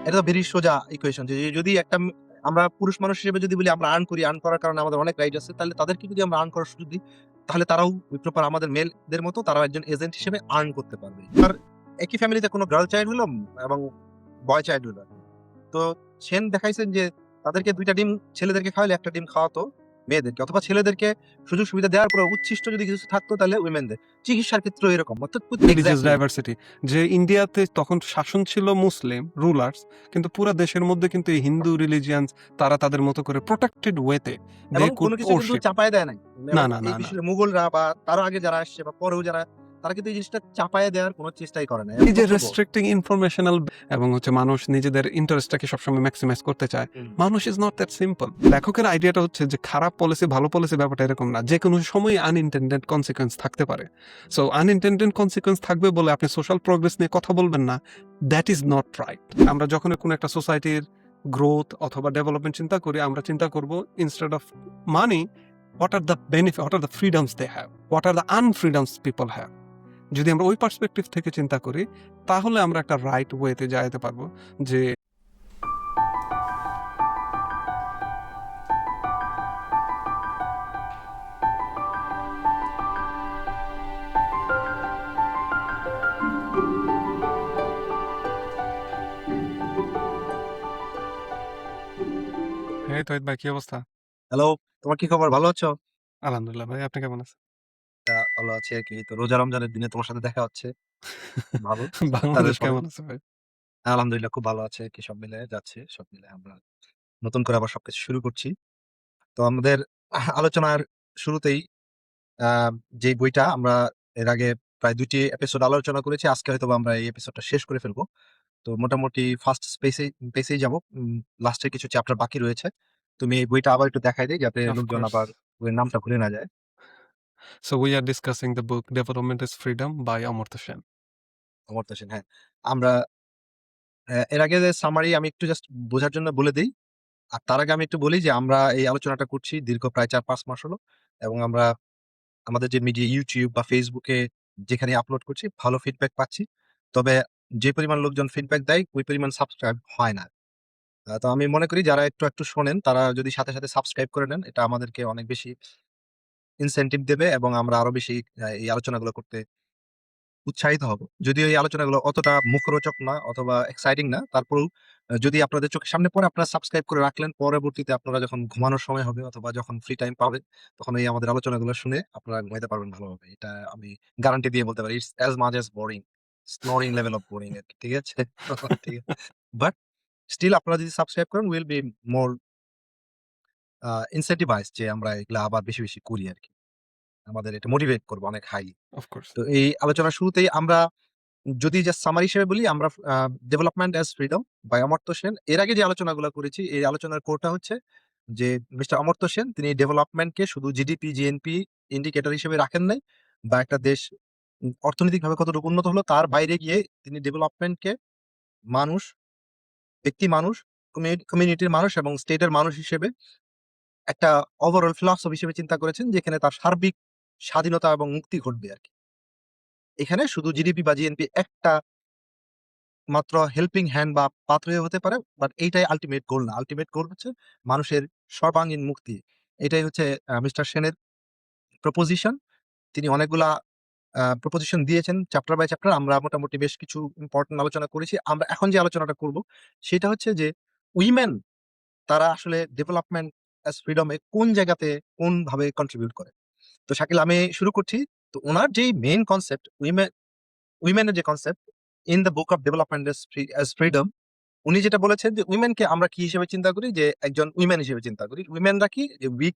এটা তো ভেরি সোজা ইকুয়েশন যে যদি একটা আমরা পুরুষ মানুষ হিসেবে যদি বলি আমরা আর্ন করি, আর্ন করার কারণে আমাদের অনেক রাইট আছে, তাহলে তাদেরকে যদি আমরা আর্ন করার সুযোগ দিই, তাহলে তারাও ওই প্রপার আমাদের মেলদের মতো তারাও একজন এজেন্ট হিসেবে আর্ন করতে পারবে। আর একই ফ্যামিলিতে কোনো গার্ল চাইল্ড হলো এবং বয় চাইল্ড হলো, তো সেন দেখাইছেন যে তাদেরকে ২ টা ডিম ছেলেদেরকে খাওয়ালে ১ টা ডিম খাওয়াতো মেয়েদেরকে, অথবা ছেলেদেরকে সুযোগ সুবিধা দেওয়ার পরে উচ্ছিষ্ট যদি কিছু থাকতো তাহলে উইমেনদের। চিকিৎসার ক্ষেত্রেও এরকম। অর্থাৎ রিলিজিয়াস এক্সাক্টলি ডাইভার্সিটি, যে ইন্ডিয়াতে তখন শাসন ছিল মুসলিম রুলার্স, কিন্তু পুরো দেশের মধ্যে কিন্তু এই হিন্দু রিলিজিয়ান্স তারা তাদের মতো করে প্রোটেক্টেড ওয়েতে দে এবং কুড কোনো কিছু কিন্তু ওরশিপ। চাপায় দেয় নাই। না এবং না এই না না, বিষয়ে মুঘলরা বা তারও আগে যারা আসছে বা পরেও যারা, তারা কিন্তু এই জিনিসটা চাপায় দেওয়ার কোনো চেষ্টাই করে নাই। এই যে কর্তব্য। রেস্ট্রিক্টিং ইনফরমেশনাল এবং হচ্ছে মানুষ নিজেদের ইন্টারেস্টটাকে সবসময় ম্যাক্সিমাইজ করতে চায়। হুম। মানুষ ইজ নট দ্যাট সিম্পল। লেখকের আইডিয়াটা হচ্ছে যে খারাপ পলিসি ভালো পলিসি ব্যাপারটা এরকম না, যে কোনো সময় আনইনটেন্ডেড কনসিকোয়েন্স থাকতে পারে। সো আনইনটেন্ডেড কনসিকোয়েন্স থাকবে বলে আপনি সোশ্যাল প্রোগ্রেস নিয়ে কথা বলবেন না, দ্যাট ইজ নট রাইট। আমরা যখন কোনো একটা সোসাইটির গ্রোথ অথবা ডেভেলপমেন্ট চিন্তা করি, আমরা চিন্তা করব instead of money, what are the benefit, what are the freedoms they have, what are the unfreedoms people have. যদি আমরা ওই পার্সপেক্টিভ থেকে চিন্তা করি, তাহলে আমরা একটা রাইট ওয়েতে যাইতে পারবো। যে এই তো ভাই, কি অবস্থা? হ্যালো, তোমার কি খবর? ভালো আছো? আলহামদুলিল্লাহ ভাই, আপনি কেমন আছেন? ভালো আছি আরকি। তো রোজা রমজানের দিনে তোমার সাথে দেখা হচ্ছে। ভালো। বাংলাদেশ ইফতারের পরে। কেমন আছে ভাই? আলহামদুলিল্লাহ খুব ভালো আছে আরকি, সব মিলায়ে যাচ্ছে। সব মিলায়ে আমরা নতুন করে আবার সবকিছু শুরু করছি। তো আমাদের আলোচনার শুরুতেই আ যে বইটা আমরা এর আগে প্রায় ২ টি এপিসোড আলোচনা করেছি। আজকে হয়তোবা আমরা এই এপিসোডটা শেষ করে ফেলব। তো মোটামুটি ফার্স্ট পেজেই যাব। লাস্টের কিছু চ্যাপ্টার বাকি রয়েছে। তুমি এই বইটা আবার একটু দেখায় দেই যাতে অফ লোকজন কোর্স। আবার বইয়ের নামটা ভুলে না যায়। So we are discussing the book development is freedom by Amartya Sen. Amartya Sen, হ্যাঁ। আমরা এর আগে যে সামারি আমি একটু জাস্ট বোঝার জন্য বলে দেই। আর তার আগে আমি একটু বলি যে আমরা এই আলোচনাটা করছি দীর্ঘ প্রায় ৪-৫ মাস হলো। এবং আমরা আমাদের যে মিডিয়া YouTube বা Facebook এ যেখানে আপলোড করছি ভালো ফিডব্যাক পাচ্ছি। তবে যে পরিমাণ লোকজন ফিডব্যাক দেয় ওই পরিমাণ সাবস্ক্রাইব হয় না। তো আমি মনে করি যারা একটু শোনেন তারা যদি সাথে সাবস্ক্রাইব করে নেন, এটা আমাদেরকে অনেক বেশি ইনসেনটিভ দেবে এবং আমরা আরো বেশি এই আলোচনাগুলো করতে উৎসাহিত হব। যদিও এই আলোচনাগুলো অতটা মুখরোচক না অথবা এক্সাইটিং না, তারপরেও যদি আপনাদের চোখের সামনে পড়ে আপনারা সাবস্ক্রাইব করে রাখলেন, পরবর্তীতে আপনারা যখন ঘুমানোর সময় হবে অথবা যখন ফ্রি টাইম পাবেন, তখন এই আমাদের আলোচনাগুলো শুনে আপনারা ঘুমাইতে পারবেন ভালোভাবে। এটা আমি গ্যারান্টি দিয়ে বলতে পারি। It's as much as boring. Snoring level of boring আরকি। ঠিক আছে? ঠিক আছে। বাট স্টিল আপনারা যদি সাবস্ক্রাইব করেন উইল বি মোর ইনসেন্টিভাইজড যে আমরা এগুলা আবার বেশি করি আরকি। আমাদের এটা মোটিভেট করবে অনেক হাইলি। Of course. তো এই আলোচনার শুরুতেই আমরা যদি জাস্ট সামারি হিসেবে বলি, আমরা development as freedom by Amartya Sen. এর আগে যে আলোচনাগুলো করেছি, এই আলোচনার কোরটা হচ্ছে যে মিস্টার অমর্ত্য সেন তিনি ডেভেলপমেন্টকে শুধু জিডিপি, জিএনপি ইন্ডিকেটর হিসেবে রাখেন নাই, বা একটা দেশ অর্থনৈতিকভাবে কতটুকু উন্নত হলো তার বাইরে গিয়ে তিনি ডেভেলপমেন্টকে মানুষ, ব্যক্তি মানুষ, কমিউনিটির মানুষ এবং স্টেটের মানুষ হিসেবে একটা ওভারঅল ফিলসফি হিসেবে চিন্তা করেছেন, যেখানে তার সার্বিক স্বাধীনতা এবং মুক্তি ঘটবে আরকি। এখানে শুধু জিডিপি বা জিএনপি একটা মাত্র হেল্পিং হ্যান্ড বা পাথওয়ে হতে পারে। বাট এইটাই আল্টিমেট গোল না। আল্টিমেট গোল হচ্ছে মানুষের সর্বাঙ্গীন মুক্তি। এটাই হচ্ছে মিস্টার সেনের প্রপোজিশন। তিনি অনেকগুলা প্রপোজিশন দিয়েছেন চ্যাপ্টার বাই চ্যাপ্টার। আমরা মোটামুটি বেশ কিছু ইম্পোর্টেন্ট আলোচনা করেছি। আমরা এখন যে আলোচনাটা করব সেটা হচ্ছে যে উইমেন তারা আসলে ডেভেলপমেন্ট অ্যাজ ফ্রিডম এ কোন জায়গাতে কোনভাবে কন্ট্রিবিউট করে। তো শাকিল, আমি শুরু করছি। তো উনার যেই মেইন কনসেপ্ট উইমেনের যে concept in the book of development as freedom, উনি যেটা বলেছেন যে উইমেনকে আমরা কি হিসেবে চিন্তা করি, যে একজন উইমেন হিসেবে চিন্তা করি। উইমেনরা কি যে উইক,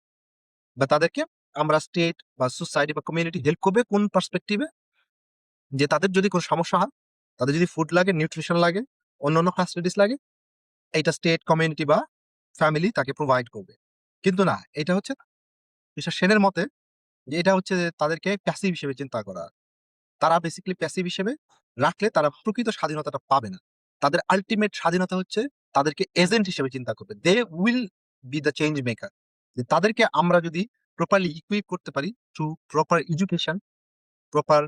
বা তাদেরকে আমরা স্টেট বা সোসাইটি বা কমিউনিটি হেল্প করবে কোন পার্সপেক্টিভে, যে তাদের যদি কোনো সমস্যা হয়, তাদের যদি ফুড লাগে, নিউট্রিশন লাগে, অন্যান্য ফ্যাসিলিটিস লাগে, এইটা স্টেট, কমিউনিটি বা ফ্যামিলি তাকে প্রোভাইড করবে। কিন্তু না, এটা হচ্ছে মিস্টার সেনের মতে যে এটা হচ্ছে যে তাদেরকে প্যাসিভ হিসেবে চিন্তা করা। তারা বেসিক্যালি প্যাসিভ হিসেবে রাখলে তারা প্রকৃত স্বাধীনতাটা পাবে না। তাদের আল্টিমেট স্বাধীনতা হচ্ছে তাদেরকে এজেন্ট হিসেবে চিন্তা করবে। They will be the change maker. যে তাদেরকে আমরা যদি প্রপারলি ইকুইপ করতে পারি through proper education, proper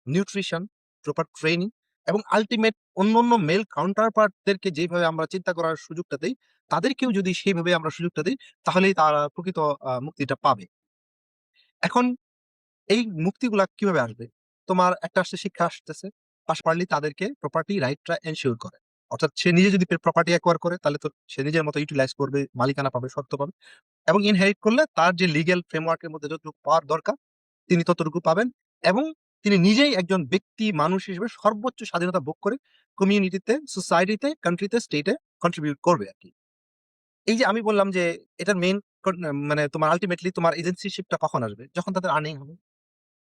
nutrition, proper training এবং আল্টিমেট অন্যান্য মেল কাউন্টারপার্টদেরকে যেভাবে আমরা চিন্তা করার সুযোগটা দেই, তাদেরকেও যদি সেইভাবে আমরা সুযোগটা দিই, তাহলেই তারা প্রকৃত মুক্তিটা পাবে। এখন এই মুক্তিগুলা কিভাবে আসবে? তোমার একটা আসছে শিক্ষা আসতেছে। পাশাপাশি তাদেরকে প্রপার্টি রাইটটা এনশিওর করে। অর্থাৎ সে নিজে যদি প্রপার্টি অ্যাকোয়ার করে তাহলে তো সে নিজের মতো ইউটিলাইজ করবে, মালিকানা পাবে, সত্ত্ব পাবে। এবং ইনহেরিট করলে তার যে লিগ্যাল ফ্রেমওয়ার্ক এর মধ্যে যতটুকু পাওয়ার দরকার তিনি ততটুকু পাবেন, এবং তিনি নিজেই একজন ব্যক্তি মানুষ হিসেবে সর্বোচ্চ স্বাধীনতা ভোগ করে কমিউনিটিতে, সোসাইটিতে, কান্ট্রিতে, স্টেটে কন্ট্রিবিউট করবে আর কি। এই যে আমি বললাম যে এটার মেইন মানে তোমার আলটিমেটলি তোমার এজেন্সিশিপটা কখন আসবে? যখন তাদের আর্নিং হবে,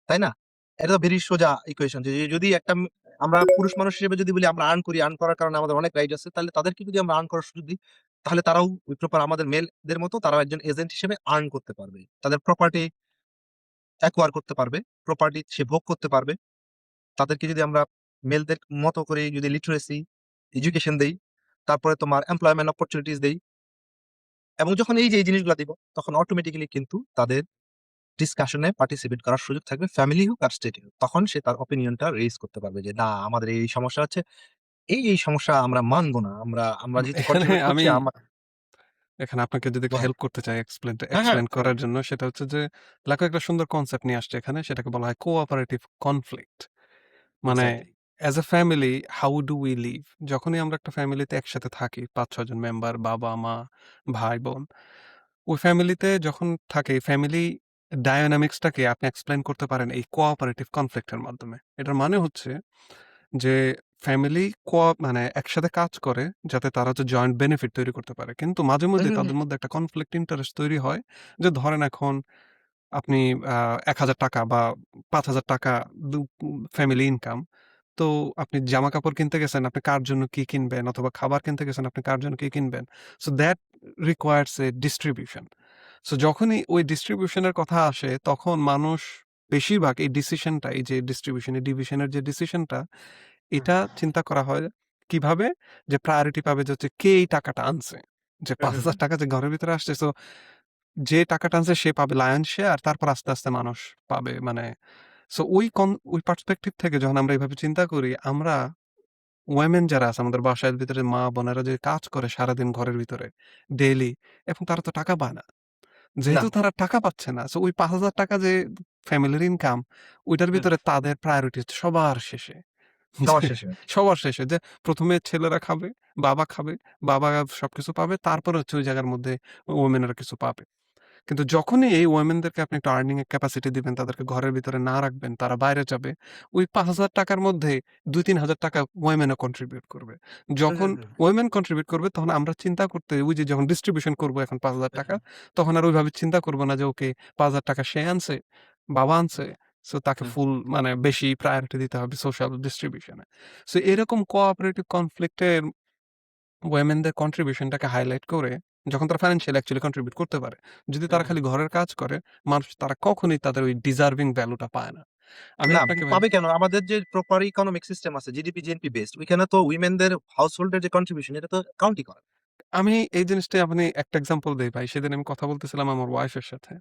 তাই না? এটা তো ভেরি সোজা ইকুয়েশন যে যদি একটা আমরা পুরুষ মানুষ হিসেবে যদি বলি আমরা আর্ন করি, আর্ন করার কারণে আমাদের অনেক রাইট আছে, তাহলে তাদেরকে যদি আমরা আর্ন করার সুযোগ দিই, তাহলে তারাও ওই প্রপার আমাদের মেলদের মতো তারাও একজন এজেন্ট হিসেবে আর্ন করতে পারবে, তাদের প্রপার্টি অ্যাকোয়ার করতে পারবে, প্রপার্টি সে ভোগ করতে পারবে। তাদেরকে যদি আমরা মেলদের মতো করে যদি লিটারেসি এডুকেশন দেই, তারপরে তোমার এমপ্লয়মেন্ট অপরচুনিটিস দেই, এবং যখন এই যে এই জিনিসগুলো দিব, তখন অটোমেটিক্যালি কিন্তু তাদের ডিসকাশনে পার্টিসিপেট করার সুযোগ থাকবে, ফ্যামিলি হোক আর স্টেট হোক। তখন সে তার অপিনিয়নটা রেজ করতে পারবে যে না, আমাদের এই সমস্যা আছে, এই সমস্যা আমরা মানবো না, আমরা আমরা যেহেতু এখানে কন্ট্রিবিউট করছি আমি আমার। এখানে আপনাকে যদি হ্যাঁ, হেল্প করতে চাই এক্সপ্লেন হ্যাঁ, হ্যাঁ, এক্সপ্লেন করার জন্য, সেটা হচ্ছে যে লেখক একটা সুন্দর কনসেপ্ট নিয়ে আসছে এখানে, সেটাকে বলা হয় কোঅপারেটিভ কনফ্লিক্ট। মানে exactly. As a family how do we live, যখনই আমরা একটা ফ্যামিলিতে একসাথে থাকি ৫-৬ জন মেম্বার, বাবা মা ভাই বোন, ওই ফ্যামিলিতে যখন থাকে ফ্যামিলি ডায়নামিক্সটাকে আপনি এক্সপ্লেন করতে পারেন এই কোঅপারেটিভ কনফ্লিক্টের মাধ্যমে। এটার মানে হচ্ছে যে ফ্যামিলি মানে একসাথে কাজ করে যাতে তারা হচ্ছে জয়েন্ট বেনিফিট তৈরি করতে পারে, কিন্তু মাঝে মধ্যে তাদের মধ্যে একটা কনফ্লিক্ট ইন্টারেস্ট তৈরি হয়। যে ধরেন এখন আপনি ৳১,০০০ বা ৳৫,০০০ ফ্যামিলি ইনকাম। তো আপনি জামাকাপড় কিনতে গেছেন, আপনি কার জন্য কি কিনবেন? অথবা খাবার কিনতে গেছেন, আপনি কার জন্য কি কিনবেন? So that requires A distribution. So যখনই ওই ডিস্ট্রিবিউশন এর কথা আসে, তখন মানুষ বেশিরভাগ এই ডিসিশনটা, এই যে ডিস্ট্রিবিউশন, এই ডিভিশনের যে ডিসিশনটা, এটা চিন্তা করা হয় কিভাবে? যে প্রায়োরিটি পাবে যে হচ্ছে কে এই টাকাটা আনছে। যে ৳৫,০০০ যে ঘরের ভিতরে আসছে, সো যে টাকাটা আনছে সে পাবে লায়ন শেয়ার, তারপর আস্তে, আস্তে মানুষ পাবে। মানে সো ওই পার্সপেক্টিভ থেকে যখন আমরা এভাবে চিন্তা করি, আমরা ওয়েমেন যারা আছে আমাদের বাসার ভিতরে, মা-বোনেরা যে কাজ করে সারাদিন ঘরের ভিতরে ডেইলি, এবং তারা তো টাকা পায় না। না, যেহেতু তারা টাকা পাচ্ছে না, সো ওই ৳৫,০০০ যে ফ্যামিলির ইনকাম, ওইটার হুম, ভিতরে তাদের প্রায়োরিটি হচ্ছে সবার শেষে। যে সবার শেষে। সবার শেষে যে ১ম এ ছেলেরা খাবে, বাবা খাবে, বাবা সবকিছু পাবে। তারপরে হচ্ছে ওই জায়গার মধ্যে ওমেনেরা কিছু পাবে। কিন্তু যখনই এই ওমেনদেরকে আপনি একটু আর্নিং এর ক্যাপাসিটি দিবেন, তাদেরকে ঘরের ভিতরে না রাখবেন, তারা বাইরে যাবে। ওই ৳৫,০০০ র মধ্যে ৳২,০০০-৩,০০০ ওমেনও কন্ট্রিবিউট করবে। হুম, যখন হুম, হুম, ওমেন কন্ট্রিবিউট করবে, তখন আমরা চিন্তা করতে ওই যে যখন ডিস্ট্রিবিউশন করব এখন ৳৫,০০০, হুম, তখন আর ওইভাবে চিন্তা করব না যে ওকে ৳৫,০০০ সে আনছে, বাবা আনছে। হুম, সো তাকে হুম, ফুল মানে বেশি প্রায়োরিটি দিতে হবে সোশ্যাল ডিস্ট্রিবিউশন এ। সো এরকম কোঅপারেটিভ কনফ্লিক্ট এর ওয়েমেনদের কন্ট্রিবিউশনটাকে হাইলাইট করে, যখন তারা ফাইন্যান্সিয়ালি অ্যাকচুয়ালি কন্ট্রিবিউট করতে পারে। যদি হুম, তারা হুম। খালি ঘরের কাজ করে, মানুষ তারা কখনোই তাদের ওই ডিজার্ভিং ভ্যালুটা পায় না। আমি না, আপনাকে পাবে কেন? আমাদের যে প্রপার ইকোনমিক সিস্টেম আছে, জিডিপি জিএনপি বেসড, ওইখানে তো উইমেনদের হাউস হোল্ডের যে কন্ট্রিবিউশন এটা তো কাউন্টই করে। আমি এই জিনিসটাই আপনি একটা এক্সাম্পল দেই ভাই। সেদিন আমি কথা বলতেছিলাম আমার ওয়াইফের সাথে।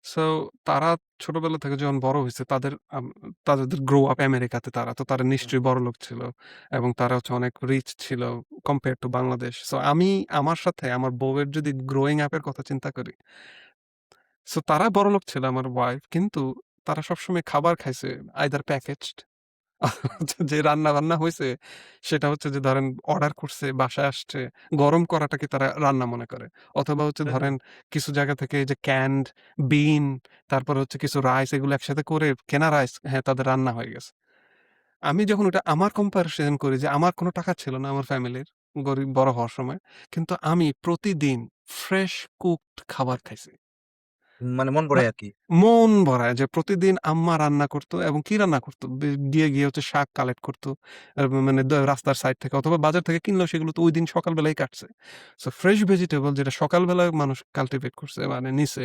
সো তারা ছোটবেলা থেকে যখন বড় হইছে, তাদের গ্রো আপ আমেরিকাতে, তারা তো তারা হুম, নিশ্চয়ই বড়লোক ছিল এবং তারা হচ্ছে অনেক রিচ ছিল কম্পেয়ার টু বাংলাদেশ। সো আমি আমার সাথে আমার বউয়ের যদি গ্রোইং আপ এর কথা চিন্তা করি, সো তারা বড়লোক ছিল আমার ওয়াইফ, কিন্তু তারা সবসময় খাবার খাইছে আইদার প্যাকেজড, যে রান্না-বান্না হইছে সেটা হচ্ছে যে ধরেন অর্ডার করছে, বাসায় আসছে, গরম করাটাকে তারা রান্না মনে করে। অথবা হচ্ছে হুম, হুম, ধরেন কিছু জায়গা থেকে যে ক্যানড বিন, তারপরে হচ্ছে কিছু রাইস, এগুলো একসাথে করে কেনা রাইস, হ্যাঁ, তাদের রান্না হয়ে গেছে। আমি যখন ওটা আমার কম্পারিজন করি যে আমার কোনো টাকা ছিল না আমার ফ্যামিলির গরিব বড় হওয়ার সময়। কিন্তু আমি প্রতিদিন ফ্রেশ কুকড খাবার খাইছি। মানে মন মা গড়ে আরকি। মন ভরায় যে প্রতিদিন আম্মা রান্না করতো, এবং কি রান্না করতো? গিয়ে হচ্ছে শাক কালেক্ট করতো। মানে রাস্তার সাইড থেকে অথবা বাজার থেকে কিনলেও সেগুলো তো ঐদিন সকালবেলাই কাটছে। সো ফ্রেশ ভেজিটেবল যেটা সকালবেলায় মানুষ কাল্টিভেট করছে, মানে নিছে।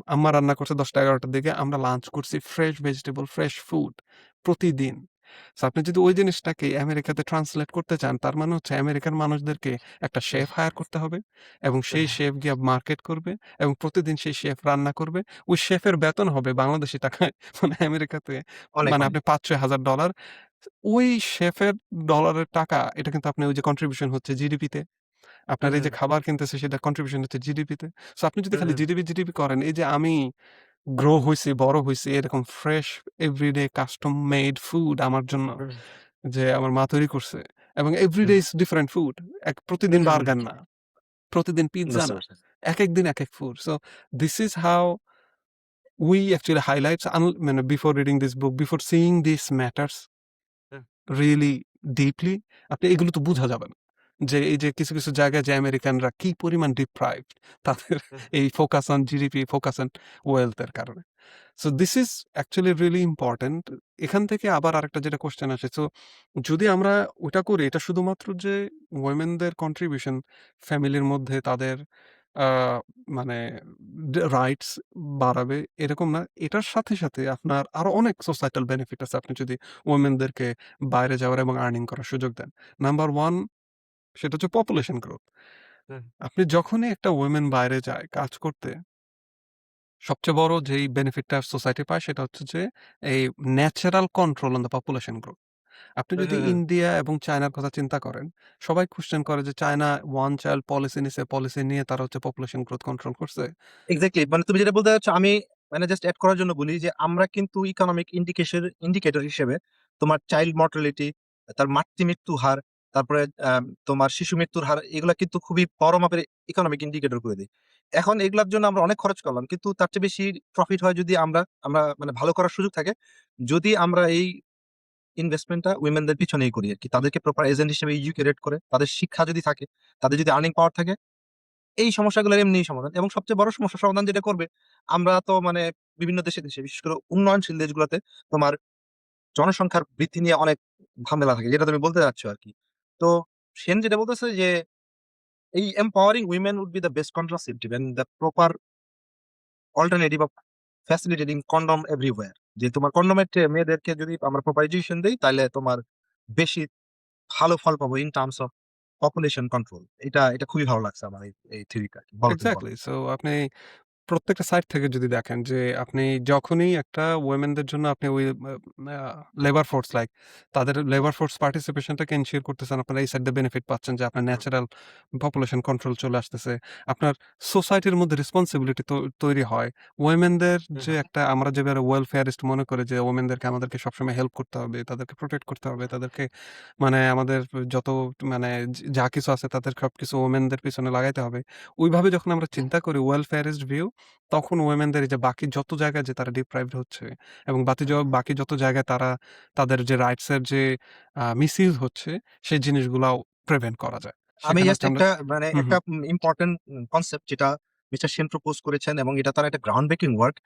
আম্মা রান্না করছে ১০টা-১১টার দিকে। আমরা লাঞ্চ করছি ফ্রেশ ভেজিটেবল, ফ্রেশ ফুড প্রতিদিন। সো আপনি যদি ওই জিনিসটাকে আমেরিকাতে ট্রান্সলেট করতে চান, তার মানে হচ্ছে আমেরিকার মানুষদেরকে একটা শেফ হায়ার করতে হবে, এবং সেই শেফ গিয়ে মার্কেট করবে এবং প্রতিদিন সেই শেফ রান্না করবে। ওই শেফের বেতন হবে বাংলাদেশী টাকায় মানে আমেরিকাতে অনেক, মানে অনেক। আপনি $৫,০০০-৬,০০০ ওই শেফের ডলারের টাকা এটা কিন্তু আপনার ওই যে কন্ট্রিবিউশন হচ্ছে জিডিপিতে। আপনার হুম, এই যে হুম, খাবার কিনতেছে সেটা কন্ট্রিবিউশন হচ্ছে জিডিপিতে। সো আপনি যদি হুম, খালি হুম, জিডিপি করেন, এই যে আমি গ্রো হইছি, বড় হইছি এরকম fresh everyday custom made food আমার জন্য হুম, যে আমার মা তৈরি করছে এবং হুম, এভরিডে ইজ ডিফারেন্ট ফুড। প্রতিদিন হুম, হুম, হুম, বার্গার না, প্রতিদিন পিজ্জা বুঝতে না। পারছি। একেক দিন একেক food. So this is how we actually highlights মানে before reading this book, before seeing these matters hmm, really deeply, আপনি এগুলো তো বুঝা যাবে না। যে এই যে কিছু জায়গায় যে আমেরিকানরা কি পরিমাণ ডিপ্রাইভড তাদের হুম। এই focus on GDP, focus on wealth এর কারণে। So this is actually really important. এখান থেকে আবার আরেকটা যেটা কোয়েশ্চেন আসে, সো যদি আমরা ওটা করি, এটা শুধুমাত্র যে ওমেনদের কন্ট্রিবিউশন ফ্যামিলির মধ্যে তাদের মানে রাইটস বাড়াবে এরকম না। এটার সাথে আপনার আরো অনেক সোসাইটাল বেনিফিট আছে আপনি যদি ওমেনদেরকে বাইরে যাওয়ার এবং আর্নিং করার সুযোগ দেন। নাম্বার 1 সেটা হচ্ছে পপুলেশন গ্রোথ। হুম, আপনি যখনই একটা ওমেন বাইরে যায় কাজ করতে, সবচেয়ে বড় যেই বেনিফিটটা সোসাইটি পায় সেটা হচ্ছে যে এই natural control on the population growth. আপনি হুম, যদি হুম, হুম। ইন্ডিয়া এবং চায়নার কথা চিন্তা করেন, সবাই কোয়েশ্চেন করে যে চায়না ওয়ান চাইল্ড পলিসি নিছে, পলিসি নিয়ে তারা হচ্ছে পপুলেশন গ্রোথ কন্ট্রোল করছে। এক্সাক্টলি, মানে তুমি যেটা বলতে চাচ্ছ আমি মানে জাস্ট এড করার জন্য বলি যে আমরা কিন্তু ইকোনমিক ইন্ডিকেটর হিসেবে তোমার চাইল্ড মর্টালিটি, তার মাতৃ মৃত্যু হার, তারপরে তোমার শিশু মৃত্যুর হার, এগুলা কিন্তু খুবই বড় মাপের ইকোনমিক ইন্ডিকেটর করে দিই। এখন এগুলার জন্য আমরা অনেক খরচ করলাম, কিন্তু তার চেয়ে বেশি প্রফিট হয় যদি আমরা আমরা মানে ভালো করার সুযোগ থাকে যদি আমরা এই ইনভেস্টমেন্টটা উইমেনদের পিছনেই করি আর কি। তাদেরকে প্রপার এজেন্ট হিসেবে ইউকেরেট করে, তাদের শিক্ষা যদি থাকে, তাদের যদি আর্নিং পাওয়ার থাকে, এই সমস্যাগুলোর এমনি সমাধান। এবং সবচেয়ে বড় সমস্যা সমাধান যেটা করবে, আমরা তো মানে বিভিন্ন দেশে বিশেষ করে উন্নয়নশীল দেশগুলোতে তোমার জনসংখ্যার বৃদ্ধি নিয়ে অনেক ঝামেলা থাকে, যেটা তুমি বলতে চাচ্ছ আর কি। তো সেন যেটা বলতেছে যে এই empowering women would be the best contraceptive and the proper alternative of facilitating condom everywhere. যে তোমার কন্ডোমের মেয়েদেরকে যদি আমরা প্রপার এডুকেশন দিই, তাহলে তোমার বেশি ভালো ফল পাবো in terms of population control. এটা এটা খুবই ভালো লাগছে আমার এই থিওরিটা। বলো, তুমি বলো। এক্সাক্টলি। সো আপনি প্রত্যেকটা সাইড থেকে যদি দেখেন যে আপনি যখনই একটা ওমেনদের জন্য আপনি ওই লেবার ফোর্স লাইক তাদের লেবার ফোর্স পার্টিসিপেশনটাকে এনশিওর করতেছেন, আপনারা এই সাইড দিয়ে বেনিফিট পাচ্ছেন যে আপনার হুম, ন্যাচারাল পপুলেশন কন্ট্রোল চলে আসতেছে। আপনার সোসাইটির মধ্যে রেসপন্সিবিলিটি তৈরি হয়। ওমেনদের হুম, যে একটা আমরা যেভাবে ওয়েলফেয়ারিস্ট মনে করে যে ওমেনদেরকে আমাদেরকে সবসময় হেল্প করতে হবে, তাদেরকে প্রোটেক্ট করতে হবে, তাদেরকে মানে আমাদের যত মানে যা কিছু আছে তাদের সবকিছু ওমেনদের পিছনে লাগাইতে হবে। ওইভাবে যখন আমরা চিন্তা করি ওয়েলফেয়ারিস্ট ভিউ, তখন ওমেনদের এই যে বাকি যত জায়গায় যে তারা ডিপ্রাইভড হচ্ছে এবং বাকি যত জায়গায় তারা তাদের যে রাইটস এর যে মিসইউজ হচ্ছে সেই জিনিসগুলাও প্রিভেন্ট করা যায়। আমি সেখানে জাস্ট হচ্ছে আমরা একটা মানে হুম, একটা হুম। ইম্পর্টেন্ট কনসেপ্ট যেটা মিস্টার সেন প্রপোজ করেছেন, এবং এটা তার একটা গ্রাউন্ড ব্রেকিং ওয়ার্ক।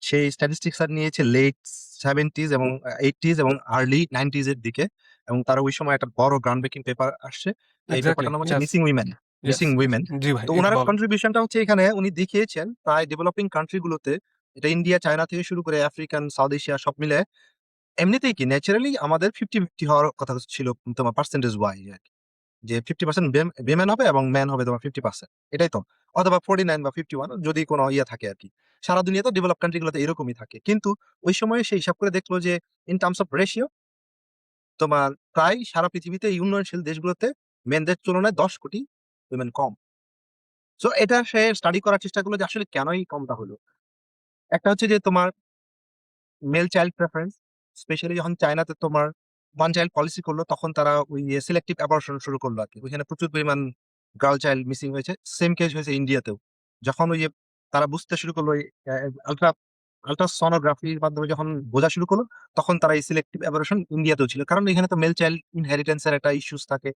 সেই স্ট্যাটিস্টিক্স আর নিয়েছে লেট সেভেন্টিজ এবং এইটিজ এবং আর্লি নাইনটিজ এর দিকে, এবং তার ওই সময় একটা বড় গ্রাউন্ড ব্রেকিং পেপার আসছে। এই এক্সাক্টলি। পেপারটার নাম হচ্ছে yes, missing women. Yes. Missing women. জি ভাই, তো একটু ওনার বলেন। কন্ট্রিবিউশনটা হচ্ছে এখানে উনি দেখিয়েছেন প্রায় ডেভেলপিং কান্ট্রি গুলোতে, এটা ইন্ডিয়া চায়না থেকে শুরু করে আফ্রিকান সাউথ এশিয়া সব মিলে এমনিতেই কি ন্যাচারালি আমাদের 50-50 হওয়ার কথা ছিল তোমার পার্সেন্টেজ ওয়াইজ, যে 50% বিমেন হবে এবং ম্যান হবে তোমার 50%, এটাই তো। অথবা 49 বা 51 যদি কোনো ইয়ে থাকে আর কি। সারা দুনিয়াতে ডেভেলপ কান্ট্রি গুলোতে এরকমই থাকে, কিন্তু ওই সময় সেই হিসাব করে দেখলো যে ইন টার্মস অফ রেশিও তোমার প্রায় সারা পৃথিবীতে এই উন্নয়নশীল দেশগুলোতে মেনদের তুলনায় 10 কোটি উইমেন কম। সো এটা সে স্টাডি করার চেষ্টা করলো যে আসলে কেনই কমটা হলো। একটা হচ্ছে যে তোমার মেল চাইল্ড প্রেফারেন্স, স্পেশালি যখন চায়নাতে তোমার ওয়ান চাইল্ড পলিসি করলো, তখন তারা ওই সিলেক্টিভ অ্যাবর্শন শুরু করলো আর কি। ওইখানে প্রচুর পরিমাণ গার্ল চাইল্ড মিসিং হয়েছে। সেম কেস হয়েছে ইন্ডিয়াতেও। যখন ওই যে তারা বুঝতে শুরু করলো আলট্রা আলট্রাসনোগ্রাফির মাধ্যমে যখন বোঝা শুরু করলো, তখন তারা এই সিলেক্টিভ অ্যাবর্শন ইন্ডিয়াতেও ছিল, কারণ এখানে তো মেল চাইল্ড ইনহেরিটেন্সের একটা ইস্যুস থাকে,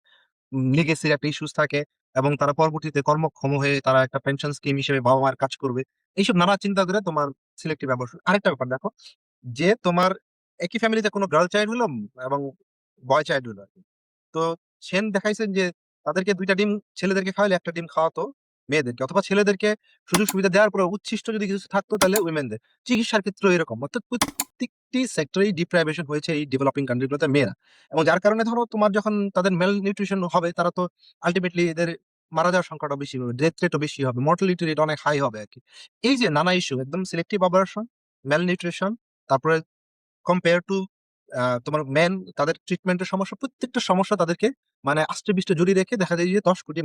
লিগেসির একটা ইস্যুস থাকে, এবং তারা পরবর্তীতে কর্মক্ষম হয়ে তারা একটা পেনশন স্কিম হিসেবে বাবা মার কাজ করবে। এইসব নানা চিন্তা করে তোমার সিলেক্টিভ অ্যাবর্শন। আরেকটা ব্যাপার দেখো, যে তোমার একই ফ্যামিলিতে কোনো গার্ল চাইল্ড হলো এবং বয় চাইল্ড হলো আর কি। তো সেন দেখাইছেন যে তাদেরকে 2টা ডিম ছেলেদেরকে খাওয়ালে, একটা ডিম খাওয়াতো মেয়েদেরকে, অথবা ছেলেদেরকে সুযোগ সুবিধা দেওয়ার পরে উচ্ছিষ্ট যদি কিছু থাকতো তাহলে উইমেনদের। চিকিৎসার ক্ষেত্রেও এরকম, অর্থাৎ প্রত্যেকটি সেক্টরেই ডিপ্রাইভেশন হয়েছে এই ডেভেলপিং কান্ট্রিগুলোতে মেয়েরা। এবং যার কারণে ধরো তোমার যখন তাদের মেল নিউট্রিশন হবে, তারা তো আলটিমেটলি এদের মারা যাওয়ার সংখ্যাটা বেশি হবে, ডেথ রেটও বেশি হবে, মর্টালিটি রেট অনেক হাই হবে আর কি। এই যে নানা ইস্যু, একদম সিলেক্টিভ অ্যাবর্শন, মেল নিউট্রিশন, তারপরে কম্পেয়ার টু তোমার মেন তাদের ট্রিটমেন্টের সমস্যা, প্রত্যেকটা সমস্যা তাদেরকে মানে আষ্টে-পৃষ্ঠে জড়িয়ে রেখে দেখা যায় যে 10 কোটি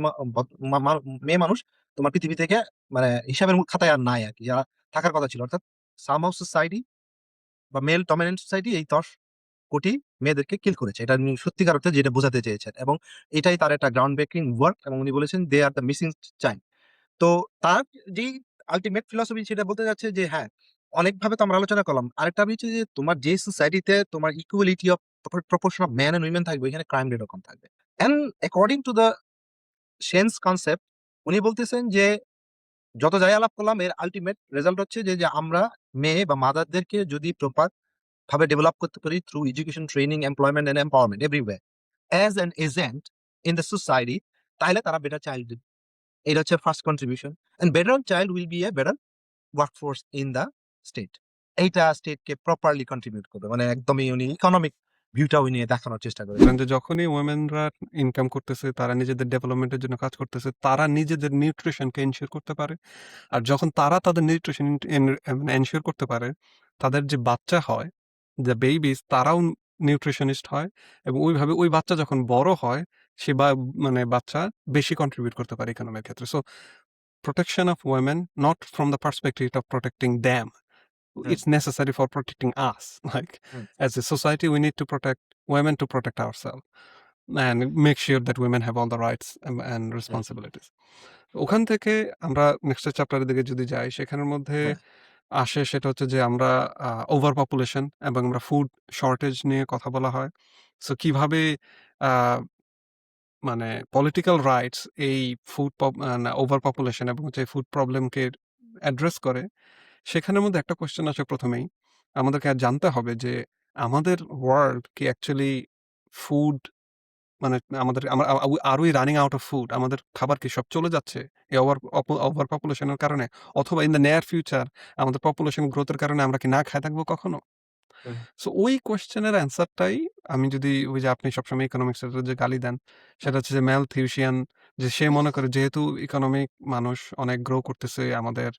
মেয়ে মানুষ তোমার পৃথিবী থেকে মানে হিসাবের খাতায় আর নাই আরকি, যারা থাকার কথা ছিল। অর্থাৎ সামহাউ সোসাইটি বা মেল ডমিনেন্ট সোসাইটি এই 10 কোটি মেয়েদেরকে কিল করেছে। এটা উনি সত্যিকার অর্থে যেটা বোঝাতে চেয়েছেন, এবং এটাই তার একটা গ্রাউন্ড ব্রেকিং ওয়ার্ক, এবং উনি বলেছেন দে আর দ্য মিসিং চাইল্ড। তো তার যেই আল্টিমেট ফিলসফি সেটা বলতে যাচ্ছে যে হ্যাঁ, অনেকভাবে তো আমরা আলোচনা করলাম। আরেকটা হচ্ছে যে তোমার যে সোসাইটিতে তোমার equality of proportion of men and women থাকবে, এখানে ক্রাইম রেট কম থাকবে। And according to the sense concept, উনি বলতেছেন যে যত যাই আলাপ করলাম এর আল্টিমেট রেজাল্ট হচ্ছে যে যে আমরা মেয়ে বা মাদারদেরকে যদি প্রপার ভাবে ডেভেলপ করতে পারি through education, training, employment and empowerment everywhere as an agent in the society, তাহলে তারা বেটার চাইল্ড। এটা হচ্ছে first contribution. And better child will be a better workforce in the state. এইটা স্টেটকে প্রপারলি কন্ট্রিবিউট করবে, মানে একদমই উনি ইকোনমিক ভিউটা উনি দেখানোর চেষ্টা করেছেন। ধরেন যে যখনই ওমেনরা ইনকাম করতেছে, তারা নিজেদের ডেভেলপমেন্টের জন্য কাজ করতেছে, তারা নিজেদের নিউট্রিশনকে এনশিওর করতে পারে। আর যখন তারা তাদের নিউট্রিশন মানে এনশিওর করতে পারে, তাদের যে বাচ্চা হয়, যে বেবিস, তারাও নিউট্রিশনিস্ট হয়, এবং ওইভাবে ওই বাচ্চা যখন বড় হয়, সে মানে বাচ্চা বেশি কন্ট্রিবিউট করতে পারে ইকোনমির ক্ষেত্রে। So protection of women, not from the perspective of protecting them, hmm, it's necessary for protecting us. Like, hmm, as a society, we need to protect women to protect ourselves and make sure that women have all the rights and hmm, responsibilities. ওখান থেকে আমরা next চ্যাপ্টারের দিকে যদি যাই, সেখানের মধ্যে হুম, আসে সেটা হচ্ছে যে আমরা ওভার পপুলেশন এবং আমরা ফুড শর্টেজ নিয়ে কথা বলা হয়। সো কিভাবে আহ, মানে পলিটিক্যাল রাইটস এই ওভার পপুলেশন এবং হচ্ছে ফুড প্রবলেমকে অ্যাড্রেস করে। সেখানের মধ্যে একটা কোয়েশ্চেন আসে প্রথমেই, আমাদেরকে জানতে হবে যে আমাদের ওয়ার্ল্ড কি অ্যাকচুয়ালি ফুড, মানে আমাদের আর we running out of food, আমাদের খাবার কি সব চলে যাচ্ছে এই ওভার পপুলেশনের কারণে, অথবা ইন দ্য নিয়ার ফিউচার আমাদের পপুলেশন গ্রোথের কারণে আমরা কি না খায় থাকবো কখনো? হুম, সো ওই কোয়েশ্চেনের অ্যান্সারটাই আমি যদি ওই যে আপনি সবসময় ইকোনমিক্সের যে গালি দেন, সেটা হচ্ছে যে ম্যালথিউশিয়ান, যে সে মনে করে যেহেতু ইকোনমিক মানুষ অনেক গ্রো করতেছে, আমাদের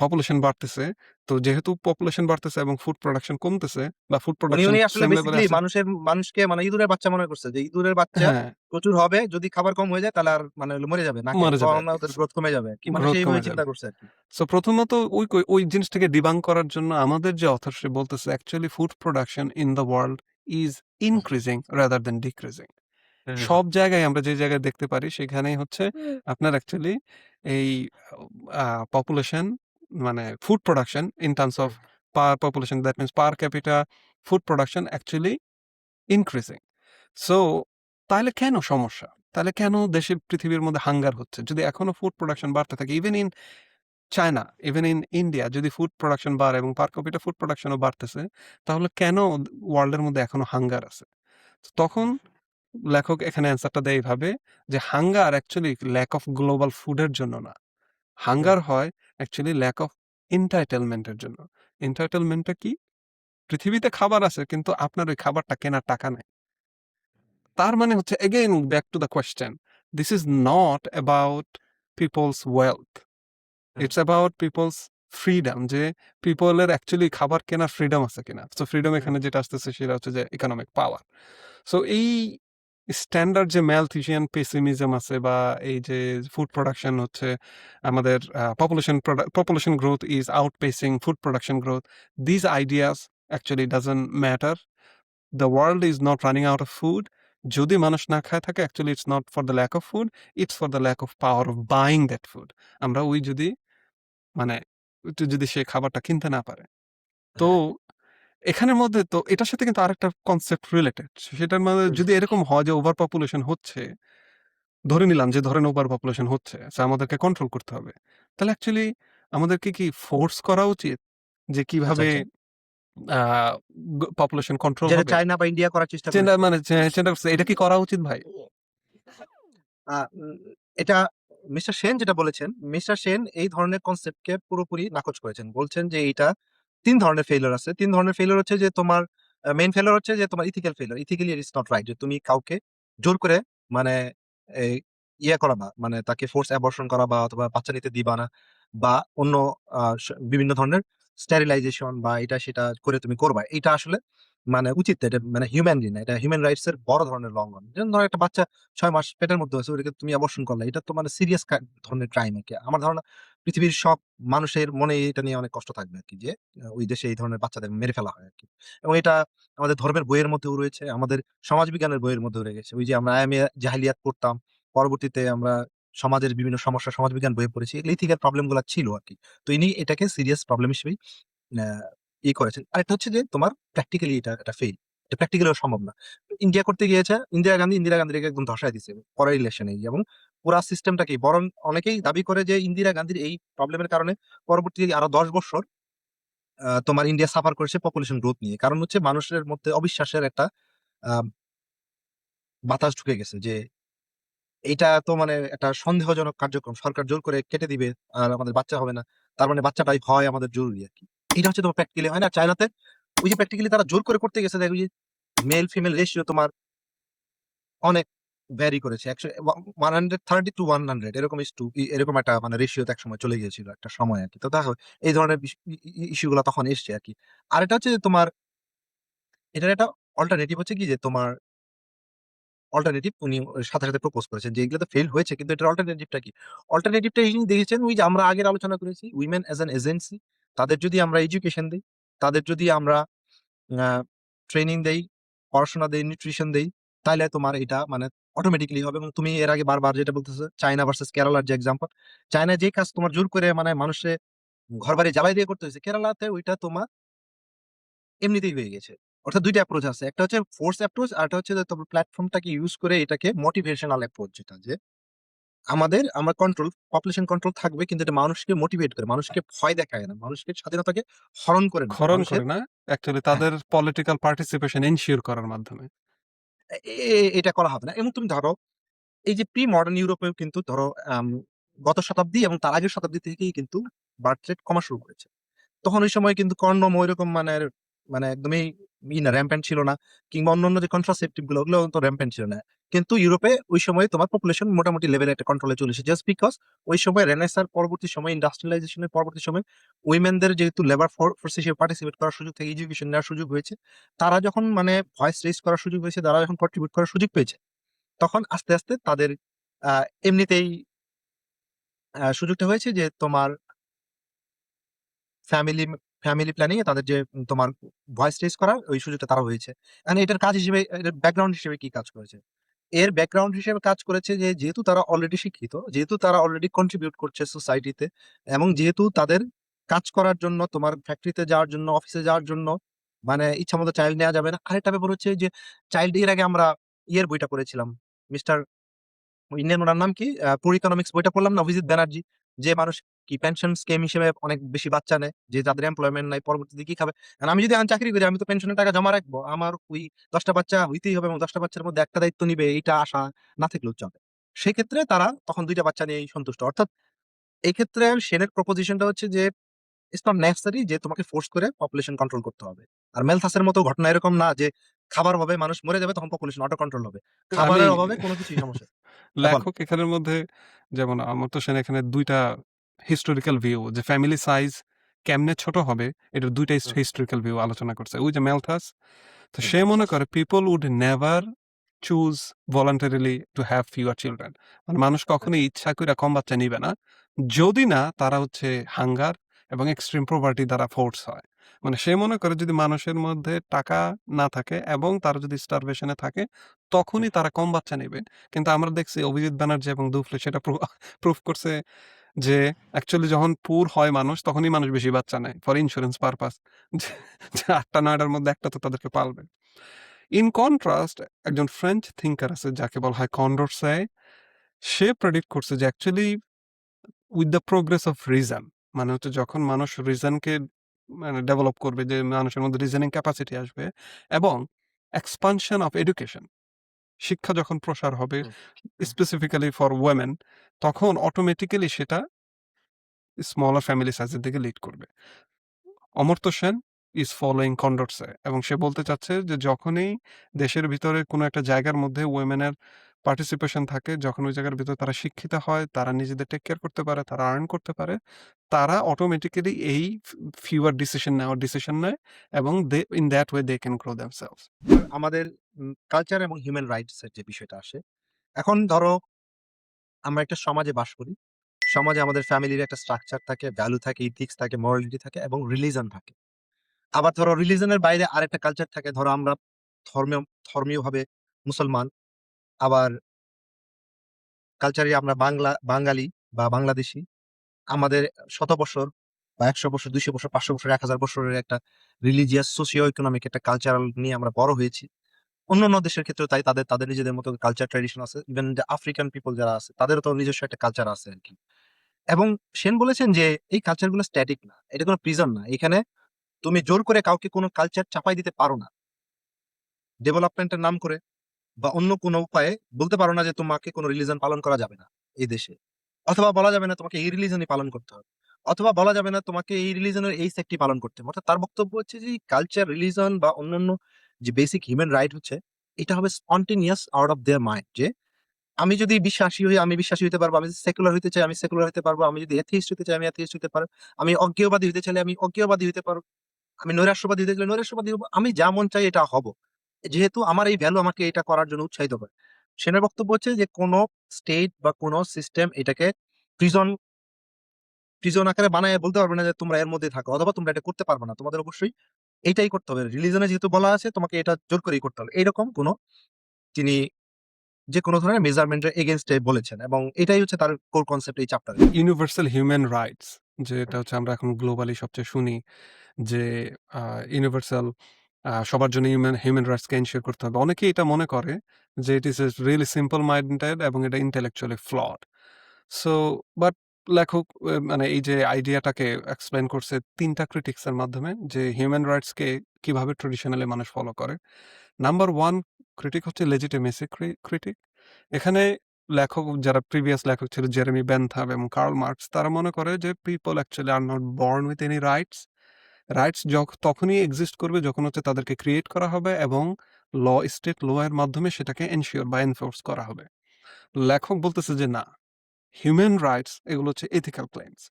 পপুলেশন বাড়তেছে, তো যেহেতু পপুলেশন বাড়তেছে এবং ফুড প্রোডাকশন কমতেছে বা ফুড উনি প্রোডাকশন উনি আসলে সেম লেভেলে বেসিক্যালি আছে। মানুষকে মানে ইঁদুরের বাচ্চা মনে করছে, যে ইঁদুরের বাচ্চা হ্যাঁ, প্রচুর হবে, যদি খাবার কম হয়ে যায় তাহলে আর মানে মরে যাবে না খেয়ে, মরে যাবে তখন আরকি। ওদের গ্রোথ কমে যাবে কি, মানে গ্রোথ সেইভাবে কমে চিন্তা যাবে। করছে আর কি। সো প্রথমত ওই জিনিসটাকে ডিবাঙ্ক করার জন্য আমাদের যে অথরশিপ বলতেছে actually food production in the world is increasing rather than decreasing. Hmm, সব জায়গায় আমরা যে জায়গায় দেখতে পারি সেখানেই হচ্ছে আপনার অ্যাকচুয়ালি এই পপুলেশন, মানে food production in terms of hmm, per population, that means per capital food production actually increasing. So তাহলে কেন সমস্যা? তাহলে কেন দেশে পৃথিবীর মধ্যে হাঙ্গার হচ্ছে? যদি এখনো ফুড প্রোডাকশন বাড়তে থাকে, even in China, even in India, যদি ফুড প্রোডাকশন বাড়ে এবং পার ক্যাপিটা ফুড প্রোডাকশনও বাড়তেছে, তাহলে কেন ওয়ার্ল্ডের মধ্যে এখনো হাঙ্গার আছে? তখন লেখক এখানে অ্যান্সারটা দেয় এইভাবে যে hunger actually lack of global ফুডের জন্য না। হুম, হাঙ্গার হয় অ্যাকচুয়ালি ল্যাক অফ এন্টাইটেলমেন্টের জন্য। এন্টাইটেলমেন্টটা কি? পৃথিবীতে খাবার আছে কিন্তু আপনার ওই খাবারটা কেনার টাকা নাই। তার মানে হচ্ছে again back to the question, this is not about people's wealth, hmm, it's about people's freedom, যে পিপলের অ্যাকচুয়ালি খাবার কেনার ফ্রিডম আছে কিনা। সো ফ্রিডম হুম, এখানে যেটা আসতেছে সেটা হচ্ছে যে ইকোনমিক পাওয়ার। সো এই স্ট্যান্ডার্ড যে ম্যালথিসিয়ান পেসিমিজম আছে, বা এই যে ফুড প্রোডাকশন হচ্ছে আমাদের population growth is outpacing food production growth, this ideas actually doesn't matter. The world is not running out of food. যদি মানুষ না খায় থাকে, actually it's not for the lack of food, it's for the lack of power of buying that food. আমরা ওই যদি মানে একটু যদি সে খাবারটা কিনতে না পারে। তো হ্যাঁ, এখানের মধ্যে তো এটার সাথে কিন্তু আরেকটা কনসেপ্ট রিলেটেড। সেটার মানে হুম, যদি এরকম হয় যে ওভার পপুলেশন হচ্ছে, ধরে নিলাম যে ধরেন ওভার পপুলেশন হচ্ছে, সো আমাদেরকে কন্ট্রোল করতে হবে। তাহলে অ্যাকচুয়ালি আমাদেরকে কি ফোর্স করা উচিত যে আচ্ছা, কিভাবে আচ্ছা, আ পপুলেশন কন্ট্রোল যেটা হবে? চায়না বা ইন্ডিয়া করার চেষ্টা যেটা করেছে। মানে সেটা এটা কি করা উচিত ভাই? আ উম এটা মিস্টার সেন যেটা বলেছেন, মিস্টার সেন এই ধরনের কনসেপ্টকে পুরোপুরি নাকচ করেছেন। বলছেন যে এইটা ৩ ধরনের ফেইলিউর আছে। ৩ ধরনের ফেইলিউর হচ্ছে যে তোমার মেইন ফেইলিউর হচ্ছে যে তোমার ethical failure. Ethically it is not right, যে তুমি কাউকে জোর করে মানে এই করাবা, মানে তাকে ফোর্স অ্যাবর্শন করা বা অথবা বাচ্চা নিতে দিবা না, বা অন্য বিভিন্ন ধরনের স্টেরিলাইজেশন বা এটা সেটা করে তুমি করবা, এটা আসলে মানে উচিত না, এটা মানে হিউম্যানলি না, এটা হিউম্যান রাইটস এর বড় ধরনের লঙ্ঘন। যেমন ধরো একটা বাচ্চা 6 মাস পেটের মধ্যে আছে, ওটাকে তুমি অবর্ষণ করলে, এটা তো মানে সিরিয়াস ধরনের ক্রাইম আর কি। আমার ধারণা পৃথিবীর সব মানুষের মনে এটা নিয়ে অনেক কষ্ট থাকবে আর কি, যে ওই দেশে এই ধরনের বাচ্চাদের মেরে ফেলা হয় আর কি। এবং এটা আমাদের ধর্মের বইয়ের মধ্যেও রয়েছে, আমাদের সমাজ বিজ্ঞানের বইয়ের মধ্যেও রয়েছে। ওই যে আমরা আয়ামে জাহিলিয়াত পড়তাম, পরবর্তীতে আমরা সমাজের বিভিন্ন সমস্যা সমাজবিজ্ঞান বইয়ে পড়েছি, এগুলো ইথিক্যাল প্রবলেম গুলো ছিল আর কি। তো ইনি এটাকে সিরিয়াস প্রবলেম হিসেবেই করেছেন। আরেকটা হচ্ছে যে তোমার প্র্যাকটিক্যালি এটা ফেল, এটা প্র্যাকটিক্যালি সম্ভব না। ইন্ডিয়া করতে গিয়েছে, ইন্দিরা গান্ধীকে একদম ধসায় দিছে পরের ইলেকশনে, এবং পুরা সিস্টেমটাকে বরং অনেকেই দাবি করে যে ইন্দিরা গান্ধীর এই প্রবলেমের কারণে পরবর্তী আরো 10 বছর তোমার ইন্ডিয়া সাফার করেছে পপুলেশন গ্রোথ নিয়ে। কারণ হচ্ছে মানুষের মধ্যে অবিশ্বাসের একটা আহ, বাতাস ঢুকে গেছে, যে এটা তো মানে একটা সন্দেহজনক কার্যক্রম, সরকার জোর করে কেটে দিবে আর আমাদের বাচ্চা হবে না, তার মানে বাচ্চাটাই হয় আমাদের জরুরি আর কি। এটা হচ্ছে তোমার প্র্যাকটিক্যালি হয় না। চায়নাতে ওই যে প্র্যাকটিক্যালি তারা জোর করে করতে গেছে, দেখো যে মেল ফিমেল রেশিও তোমার অনেক ভ্যারি করেছে, 130 to 100 এরকম এরকম একটা মানে রেশিওতে এক সময় চলে গিয়েছিল একটা সময় আর কি। তো দেখো এই ধরনের ইস্যু গুলো তখন এসছে আর কি। আর এটা হচ্ছে যে তোমার এটার একটা অল্টারনেটিভ হচ্ছে কি, যে তোমার অল্টারনেটিভ উনি ওর সাথে সাথে প্রপোজ করেছেন, যে এগুলো তো ফেল হয়েছে, কিন্তু এটার অল্টারনেটিভটা কি? অল্টারনেটিভটা ইনি দেখেছেন, ওই যে আমরা আগের আলোচনা করেছি, উইমেন অ্যাজ অ্যান এজেন্সি, তাদের যদি আমরা এডুকেশন দিই, তাদের যদি আমরা ট্রেনিং দেই, পড়াশোনা দেই, নিউট্রিশন দেই, তাহলে তোমার এটা মানে অটোমেটিক্যালি হবে। এবং তুমি এর আগে বারবার যেটা বলতেছো, চায়না ভার্সেস কেরালার যে এক্সাম্পল, চায়না যে কাজ তোমার জোর করে মানে মানুষে ঘর বাড়ি জ্বালাই দিয়ে করতে হয়েছে, কেরালাতে ওইটা তোমার এমনিতেই হয়ে গেছে। অর্থাৎ দুইটা অ্যাপ্রোচ আছে, একটা হচ্ছে ফোর্স অ্যাপ্রোচ, আর একটা হচ্ছে যে তোমার প্ল্যাটফর্মটাকে ইউজ করে এটাকে মোটিভেশনাল অ্যাপ্রোচ, যেটা যে আমরা কন্ট্রোল, পপুলেশন কন্ট্রোল থাকবে, কিন্তু এটা মানুষকে মোটিভেট করে, মানুষকে ভয় দেখায় না, মানুষকে স্বাধীনতাকে হরণ করে না খরণ মানুষের। করে না, অ্যাকচুয়ালি হ্যাঁ, তাদের পলিটিক্যাল পার্টিসিপেশন এনশিওর করার মাধ্যমে। এটা করা হবে না। এবং তুমি ধরো এই যে প্রি মডার্ন ইউরোপেও কিন্তু ধরো আম, গত শতাব্দী এবং তার আগের শতাব্দী থেকেই কিন্তু বার্থ রেট কমা শুরু করেছে। তখন ওই সময় কিন্তু কন্ডম ওইরকম মানে মানে একদমই না, র্যাম্পেন্ট ছিল না, কিংবা অন্যান্য যে কন্ট্রাসেপটিভ গুলো ওগুলো তো র্যাম্পেন্ট ছিল না। কিন্তু ইউরোপে ওই সময় তোমার পপুলেশন মোটামুটি লেভেলে একটা কন্ট্রোলে চলেছে, জাস্ট বিকজ ওই সময় রেনেসার পরবর্তী সময়, ইন্ডাস্ট্রিয়ালাইজেশনের পরবর্তী সময় উইমেনদের যেহেতু লেবার ফোর্স হিসেবে পার্টিসিপেট করার সুযোগ থেকে এডুকেশন নেওয়ার সুযোগ হয়েছে, তারা যখন মানে ভয়েস রেজ করার সুযোগ হয়েছে, তারা যখন কন্ট্রিবিউট করার সুযোগ পেয়েছে, তখন আস্তে আস্তে তাদের এমনিতেই সুযোগটা হয়েছে, যে তোমার ফ্যামিলি ফ্যামিলি প্ল্যানিং এ তাদের যে তোমার ভয়েস রেজ করার ওই সুযোগটা তারা হয়েছে। মানে এটার কাজ হিসেবে, এটার ব্যাকগ্রাউন্ড হিসেবে কি কাজ করেছে? এর ব্যাকগ্রাউন্ড হিসেবে কাজ করেছে যে যেহেতু তারা অলরেডি শিক্ষিত, যেহেতু তারা অলরেডি কন্ট্রিবিউট করছে সোসাইটিতে, এবং যেহেতু তাদের কাজ করার জন্য, তোমার ফ্যাক্টরিতে যাওয়ার জন্য, অফিসে যাওয়ার জন্য মানে ইচ্ছা মতো চাইল্ড নেওয়া যাবে না। আরেকটা ব্যাপার হচ্ছে যে চাইল্ড, এর আগে আমরা ইয়ের বইটা পড়েছিলাম, মিস্টার ইন্ডিয়ান, ওনার নাম কি, পুর ইকোনমিক্স বইটা পড়লাম না, অভিজিৎ ব্যানার্জি, যে মানুষ কি পেনশন স্কিম হিসেবে অনেক বেশি বাচ্চা নেয়, যে যাদের এমপ্লয়মেন্ট নাই, পরবর্তীতে কি খাবে। আর আমি যদি এখন চাকরি করি, আমি তো পেনশনের টাকা জমা রাখবো, আমার ওই 10টা বাচ্চা হইতেই হবে, এবং 10টা বাচ্চার মধ্যে একটা দায়িত্ব নিবে, এইটা আশা না থাকলেও চলে। সেক্ষেত্রে তারা তখন 2টা বাচ্চা নিয়েই সন্তুষ্ট। অর্থাৎ এই ক্ষেত্রে সেনের প্রপোজিশনটা হচ্ছে যে ইটস নট নেসেসারি যে তোমাকে ফোর্স করে পপুলেশন কন্ট্রোল করতে হবে। আর মেলথাসের মতো ঘটনা এরকম না যে খাবার হবে, মানুষ মরে যাবে, তখন পপুলেশন অটো কন্ট্রোল হবে। আমি খাবারের অভাবে কোনো কিছুই সমস্যা। হ্যাঁ, বলো। লেখক এখানের মধ্যে যেমন অমর্ত্য সেন এখানে ২ টা হিস্টোরিক্যাল ভিউ, যে ফ্যামিলি সাইজ কেমনে ছোট হবে এটার ২ টা হুম, হিস্টোরিক্যাল ভিউ আলোচনা করছে। ওই যে ম্যালথাস, তো হুম, সে মনে করে people would never choose voluntarily to have fewer children. মানে মানুষ হুম, কখনোই ইচ্ছা কইরা কম বাচ্চা নিবে না। যদি না তারা হচ্ছে হাঙ্গার এবং এক্সট্রিম পভার্টি দ্বারা ফোর্স হয়। মানে সে মনে করে যদি মানুষের মধ্যে টাকা না থাকে এবং তারা যদি স্টারভেশন এ থাকে, হুম। তখনই তারা কম বাচ্চা নিবে। কিন্তু আমরা দেখছি অভিজিৎ ব্যানার্জি এবং দুফলে সেটা প্রুফ করছে যে অ্যাকচুয়ালি যখন পুর হয় মানুষ, তখনই মানুষ বেশি বাচ্চা নেয় ফর ইন্সুরেন্স পারপাস। যে যে ৮ টা ৯ টার মধ্যে একটা তো তাদেরকে পালবে। ইন কন্ট্রাস্ট একজন ফ্রেঞ্চ থিংকার আছে যাকে বলা হয় কন্ডোরসাই। সে প্রেডিক্ট করছে যে actually with the progress of reason, মানে হচ্ছে যখন মানুষ রিজনকে মানে ডেভেলপ করবে, যে মানুষের মধ্যে রিজনিং ক্যাপাসিটি আসবে এবং এক্সপানশন অফ এডুকেশন, শিক্ষা যখন প্রসার হবে হুম, হুম, স্পেসিফিক্যালি ফর ওয়েমেন, তখন অটোমেটিক্যালি সেটা স্মলার ফ্যামিলি সাইজের দিকে লিড করবে। অমর্ত্য সেন ইজ ফলোইং কন্ডোরসে এবং সে বলতে চাচ্ছে যে যখনই দেশের ভিতরে কোনো একটা জায়গার মধ্যে ওয়েমেনের পার্টিসিপেশন থাকে, যখন ওই জায়গার ভিতরে তারা শিক্ষিত হয়, তারা নিজেদের টেক কেয়ার করতে পারে, তারা আর্ন করতে পারে, তারা অটোমেটিক্যালি এই ফিউয়ার ডিসিশন নেয় এবং they in that way they can grow themselves. আমাদের কালচার এবং হিউম্যান রাইটস এর যে বিষয়টা আসে, এখন ধরো আমরা একটা সমাজে বাস করি। সমাজে আমাদের ফ্যামিলির একটা স্ট্রাকচার থাকে, ভ্যালু থাকে, ইথিক্স থাকে, মোরালিটি থাকে এবং রিলিজন থাকে। আবার ধরো রিলিজনের বাইরে আরেকটা কালচার থাকে। ধরো আমরা ধর্মীয় ধর্মীয়ভাবে মুসলমান, আবার কালচারে আমরা বাঙালি বা বাংলাদেশী। আমাদের শত বছর বা ১০০ বছর, ২০০ বছর, ৫০০ বছর, ১০০০ বছরের একটা রিলিজিয়াস, সোসিও ইকোনমিক একটা কালচারাল নিয়ে আমরা বড় হয়েছি। অন্যান্য দেশের ক্ষেত্রেও তাই, তাদের তাদের নিজেদের মতো কালচার ট্র্যাডিশন আছে। ইভেন যে আফ্রিকান পিপল যারা আছে তাদেরও তো নিজস্ব একটা কালচার আছে আরকি। এবং সেন বলেছেন যে এই কালচার গুলো স্ট্যাটিক না। এটা কোনো প্রিজন না। এখানে তুমি জোর করে কাউকে কোনো কালচার চাপাই দিতে পারো না। ডেভেলপমেন্টের নাম করে বা অন্য কোনো উপায়ে বলতে পারো না যে তোমাকে কোনো রিলিজন পালন করা যাবে না এই দেশে। অথবা বলা যাবে না তোমাকে এই রিলিজনই পালন করতে হবে। অথবা বলা যাবে না তোমাকে এই রিলিজনের এই সেক্টই পালন করতে হবে। অর্থাৎ তার বক্তব্য হচ্ছে যে কালচার, রিলিজন বা অন্যান্য যে বেসিক হিউম্যান রাইট হচ্ছে, এটা হবে spontaneous out of their mind. যে আমি যদি বিশ্বাসী হই, আমি বিশ্বাসী হতে পারবো। আমি যদি সেকুলার হতে চাই, আমি সেকুলার হতে পারবো। আমি যদি এথিস্ট হতে চাই, আমি এথিস্ট হতে পারবো। আমি অজ্ঞেয়বাদী হতে চাইলে আমি অজ্ঞেয়বাদী হতে পারবো। আমি নৈরাশ্যবাদী হতে চাইলে নৈরাশ্যবাদী হবো। আমি যা মন চাই এটা হব। যেহেতু আমার এই ভ্যালু আমাকে এটা করার জন্য উৎসাহিত করে। সেনার বক্তব্য হচ্ছে যে কোন স্টেট বা কোন সিস্টেম এটাকে প্রিজন প্রিজন আকারে বানায় বলতে পারবে না যে তোমরা এর মধ্যে থাকো, অথবা তোমরা এটা করতে পারবে না। তোমাদের অবশ্যই এইটাই করতে হবে। রিলিজনে যেহেতু বলা আছে তোমাকে এটা জোর করেই করতে হবে। এইরকম কোন তিনি যে কোনো ধরনের মেজারমেন্টের এগেইনস্ট এ বলেছেন, এবং এটাই হচ্ছে তার কোর কনসেপ্ট এই চ্যাপ্টারে। ইউনিভার্সাল হিউম্যান রাইটস, যেটা হচ্ছে আমরা এখন গ্লোবালি সবচেয়ে শুনি, যে ইউনিভার্সাল সবার জন্য হিউম্যান রাইটসকে এনশিওর করতে হবে। অনেকেই এটা মনে করে যে it is really simple minded এবং এটা ইন্টেলেকচুয়ালি ফ্লড। সো বাট লেখক মানে এই যে আইডিয়াটাকে এক্সপ্লেন করছে ৩টা ক্রিটিক্স এর মাধ্যমে, যে হিউম্যান রাইটসকে কিভাবে ট্রেডিশনালি মানুষ ফলো করে। নাম্বার 1 ক্রিটিক হচ্ছে লেজিটিমেসি ক্রিটিক। এখানে লেখক, যারা প্রিভিয়াস লেখক ছিল জেরেমি বেনথাম এবং কার্ল মার্কস, তারা মনে করে যে people actually are not born with any rights. Rights তখনই এক্সিস্ট করবে যখন হচ্ছে তাদেরকে ক্রিয়েট করা হবে এবং স্টেট ল এর মাধ্যমে সেটাকে এনশিওর বা এনফোর্স করা হবে। লেখক বলতেছে যে না, হিউম্যান রাইটস এগুলো হচ্ছে এথিক্যাল ক্লেমস,